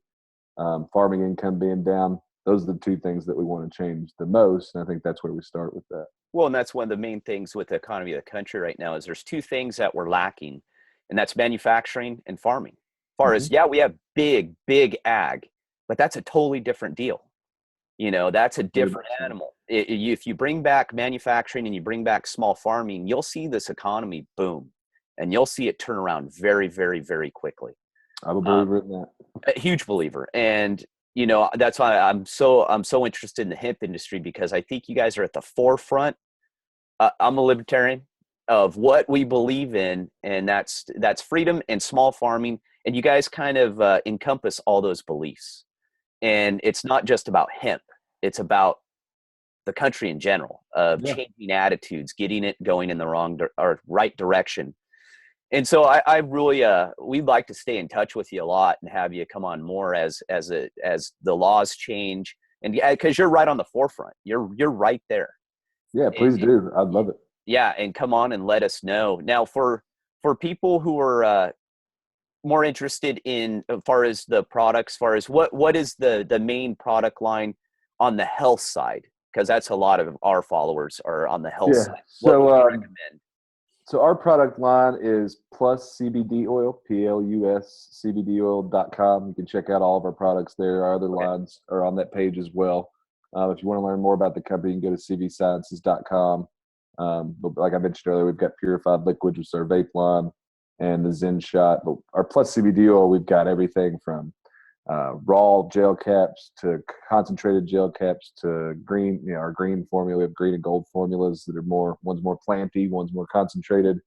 B: farming income being down, those are the two things that we want to change the most. And I think that's where we start with that.
C: Well, and that's one of the main things with the economy of the country right now is there's two things that we're lacking, and that's manufacturing and farming. As far as, yeah, we have big ag, but that's a totally different deal. That's a different animal. If you bring back manufacturing and you bring back small farming, you'll see this economy boom, and you'll see it turn around very, very, very quickly.
B: I'm a believer in that.
C: A huge believer. And, that's why I'm so interested in the hemp industry, because I think you guys are at the forefront. I'm a libertarian of what we believe in, and that's freedom and small farming. And you guys kind of encompass all those beliefs. And it's not just about hemp. It's about the country in general, of changing attitudes, getting it going in the right direction. And so I really, we'd like to stay in touch with you a lot and have you come on more as the laws change. And because you're right on the forefront, you're right there.
B: Yeah, please do. I'd love it.
C: Yeah. And come on and let us know. Now for people who are, more interested in as far as the products, as far as what is the main product line on the health side? Because that's a lot of our followers are on the health side. What would you recommend?
B: So our product line is Plus CBD Oil, PLUS CBDoil.com. You can check out all of our products there. Our other lines are on that page as well. If you want to learn more about the company, you can go to cvsciences.com. But like I mentioned earlier, we've got purified liquids, which is our vape line, and the Zen Shot. But our Plus CBD oil, we've got everything from raw gel caps to concentrated gel caps to green, our green formula. We have green and gold formulas that are one's more planty, one's more concentrated.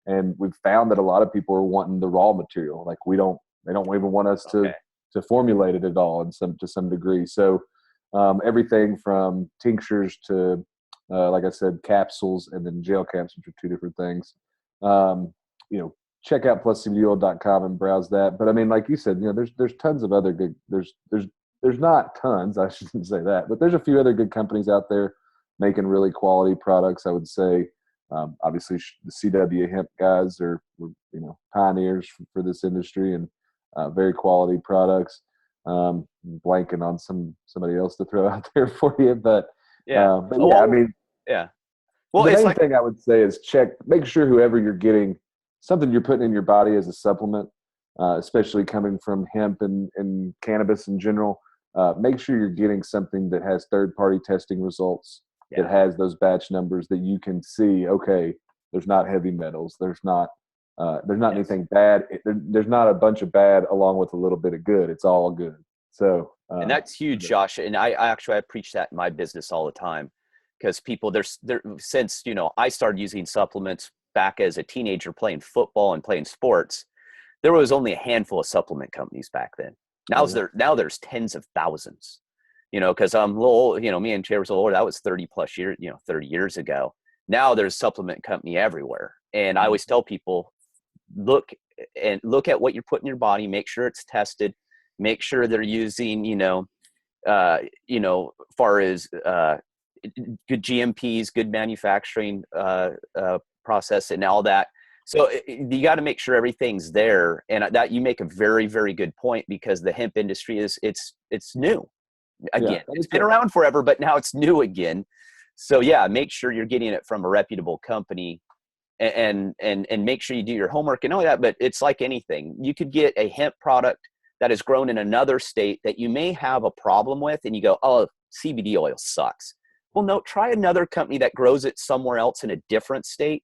B: And we've found that a lot of people are wanting the raw material. Like they don't even want us to formulate it at all to some degree. So everything from tinctures to, like I said, capsules, and then gel caps, which are two different things. Check out pluscbdoil.com and browse that. But I mean, like you said, there's tons of other good, there's not tons, I shouldn't say that, but there's a few other good companies out there making really quality products. I would say, obviously the CW hemp guys are, pioneers for this industry, and very quality products. Blanking on somebody else to throw out there for you, but
C: Well,
B: the main thing I would say is make sure whoever you're getting, something you're putting in your body as a supplement, especially coming from hemp and cannabis in general, make sure you're getting something that has third-party testing results, that has those batch numbers that you can see, okay, there's not heavy metals, there's not anything bad, there's not a bunch of bad along with a little bit of good, it's all good. So
C: and that's huge, Josh. And I preach that in my business all the time, because people since I started using supplements back as a teenager playing football and playing sports, there was only a handful of supplement companies back then. Now there's tens of thousands, because I'm a little old, me and Chair was a little older. That was 30 years ago. Now there's supplement company everywhere. And I always tell people, look at what you're putting in your body, make sure it's tested, make sure they're using, far as good GMPs, good manufacturing process and all that. So you got to make sure everything's there. And that you make a very, very good point, because the hemp industry it's new. Again, it's been around forever, but now it's new again. So make sure you're getting it from a reputable company, and make sure you do your homework and all that. But it's like anything. You could get a hemp product that is grown in another state that you may have a problem with, and you go, oh, CBD oil sucks. Well, no, try another company that grows it somewhere else in a different state,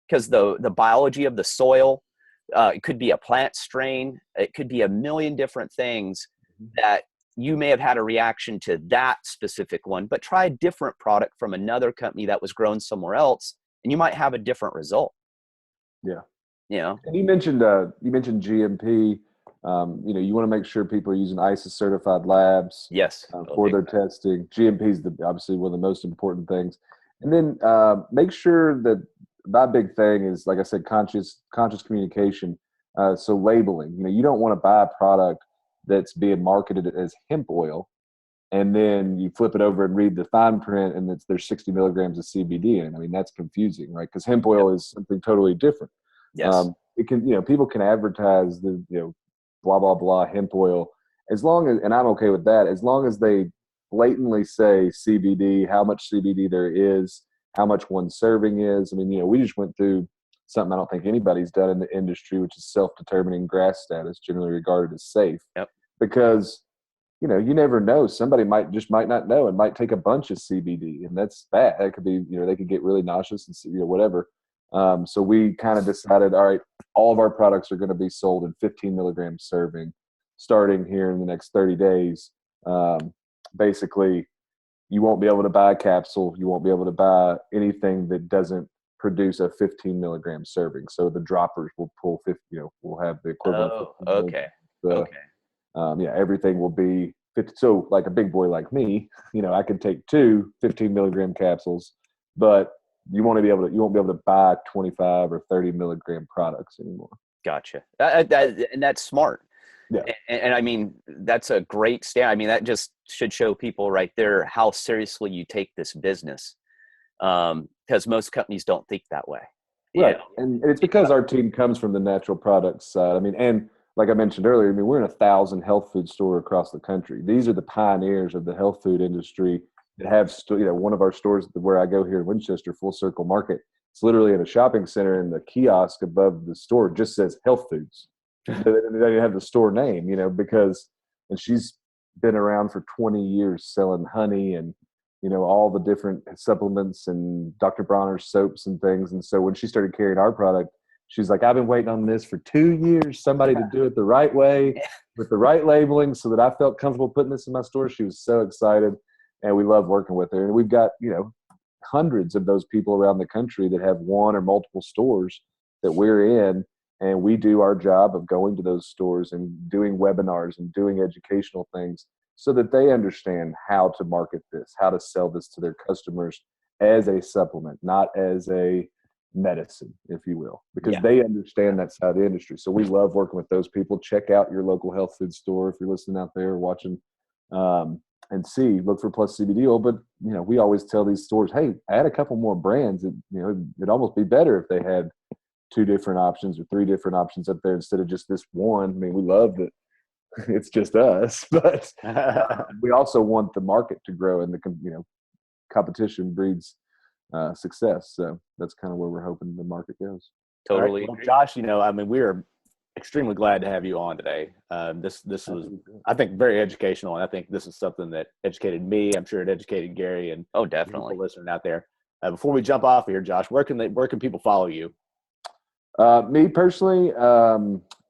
C: because the biology of the soil, it could be a plant strain, it could be a million different things that you may have had a reaction to that specific one, but try a different product from another company that was grown somewhere else, and you might have a different result.
B: Yeah.
C: And
B: you mentioned GMP. You want to make sure people are using ISO certified labs for their testing. GMP is obviously one of the most important things. And then make sure that my big thing is, like I said, conscious communication. So labeling, you don't want to buy a product that's being marketed as hemp oil, and then you flip it over and read the fine print, and there's 60 milligrams of CBD in it. I mean, that's confusing, right? Because hemp oil is something totally different.
C: Yes.
B: It can, people can advertise the, blah blah blah hemp oil, as long as, and I'm okay with that, as long as they blatantly say CBD, how much CBD there is, how much one serving is. I mean, we just went through something I don't think anybody's done in the industry, which is self-determining grass status, generally regarded as safe.
C: Yep.
B: Because you never know. Somebody might not know and might take a bunch of CBD, and that's bad. That could be, they could get really nauseous and whatever. So we kind of decided, all right, all of our products are going to be sold in 15 milligram serving, starting here in the next 30 days. Basically, you won't be able to buy a capsule. You won't be able to buy anything that doesn't produce a 15 milligram serving. So the droppers will pull 50. We'll have the equivalent.
C: Oh, okay. Okay.
B: Everything will be 50. So like a big boy like me, I could take 2 15 milligram capsules, but you won't be able to buy 25 or 30 milligram products anymore.
C: Gotcha. And that's smart.
B: Yeah.
C: And I mean, that's a great stand. I mean, that just should show people right there how seriously you take this business. Because most companies don't think that way.
B: Right. And it's because our team comes from the natural products side. I mean, and like I mentioned earlier, we're in 1,000 health food stores across the country. These are the pioneers of the health food industry that have, one of our stores where I go here in Winchester, Full Circle Market. It's literally in a shopping center, and the kiosk above the store just says health foods. They don't have the store name, and she's been around for 20 years selling honey and, all the different supplements and Dr. Bronner's soaps and things. And so when she started carrying our product, she's like, I've been waiting on this for 2 years, somebody to do it the right way with the right labeling so that I felt comfortable putting this in my store. She was so excited, and we love working with her. And we've got, hundreds of those people around the country that have one or multiple stores that we're in. And we do our job of going to those stores and doing webinars and doing educational things so that they understand how to market this, how to sell this to their customers as a supplement, not as a medicine, if you will, because they understand that side of the industry. So we love working with those people. Check out your local health food store if you're listening out there watching, and look for Plus CBD oil. But we always tell these stores, hey, add a couple more brands. It'd almost be better if they had 2 different options or 3 different options up there instead of just this one. I mean, we love that it's just us, but we also want the market to grow, and the competition breeds success. So that's kind of where we're hoping the market goes.
C: Totally.
A: Right. Well, Josh, we are extremely glad to have you on today. This was, I think, very educational, and I think this is something that educated me. I'm sure it educated Gary and
C: definitely
A: people listening out there. Before we jump off here, Josh, where can people follow you?
B: Me personally,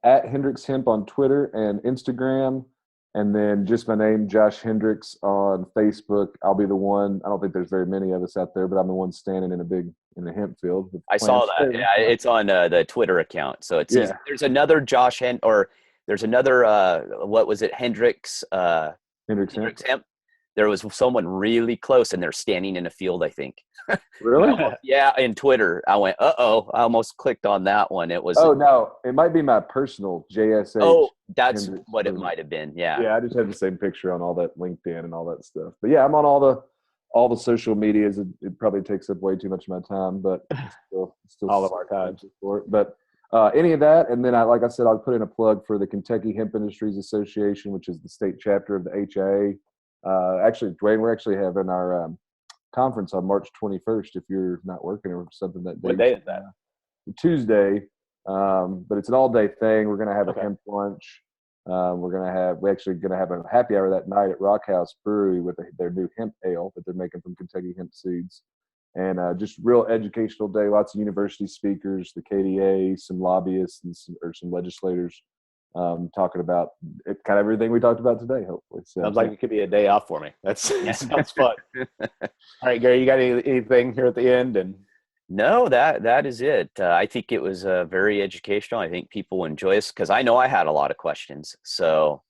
B: at Hendrix Hemp on Twitter and Instagram, and then just my name, Josh Hendricks, on Facebook. I'll be the one. I don't think there's very many of us out there, but I'm the one standing in the hemp field.
C: I saw that. Yeah, it's on the Twitter account. So it's easy. There's another there's another what was it? Hendrix Hemp. There was someone really close, and they're standing in a field, I think.
B: Really?
C: Yeah, in Twitter. I went, I almost clicked on that one. It was.
B: Oh, no. It might be my personal JSH.
C: Oh, that's
B: Hendrix.
C: what it might have been. Yeah.
B: Yeah, I just had the same picture on all that LinkedIn and all that stuff. But yeah, I'm on all the social medias. It probably takes up way too much of my time, but still
A: all of our time
B: for it. But any of that, and then like I said, I'll put in a plug for the Kentucky Hemp Industries Association, which is the state chapter of the HIA. Actually, Dwayne, we're actually having our conference on March 21st. If you're not working or something that day.
A: What day is that?
B: Tuesday. But it's an all-day thing. We're going to have a hemp lunch. We're actually going to have a happy hour that night at Rock House Brewery with their new hemp ale that they're making from Kentucky hemp seeds. And just real educational day. Lots of university speakers, the KDA, some lobbyists, and some legislators. Talking about kind of everything we talked about today, hopefully. So,
A: sounds like it could be a day off for me. That sounds fun. All right, Gary, you got anything here at the end? And
C: no, that is it. I think it was very educational. I think people enjoy this because I know I had a lot of questions. So,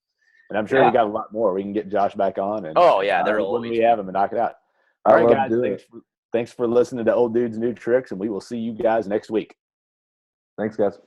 A: and I'm sure you got a lot more. We can get Josh back on. And
C: there will
A: when we have him and knock it out.
B: All right, guys.
A: Thanks for listening to Old Dudes New Tricks, and we will see you guys next week.
B: Thanks, guys.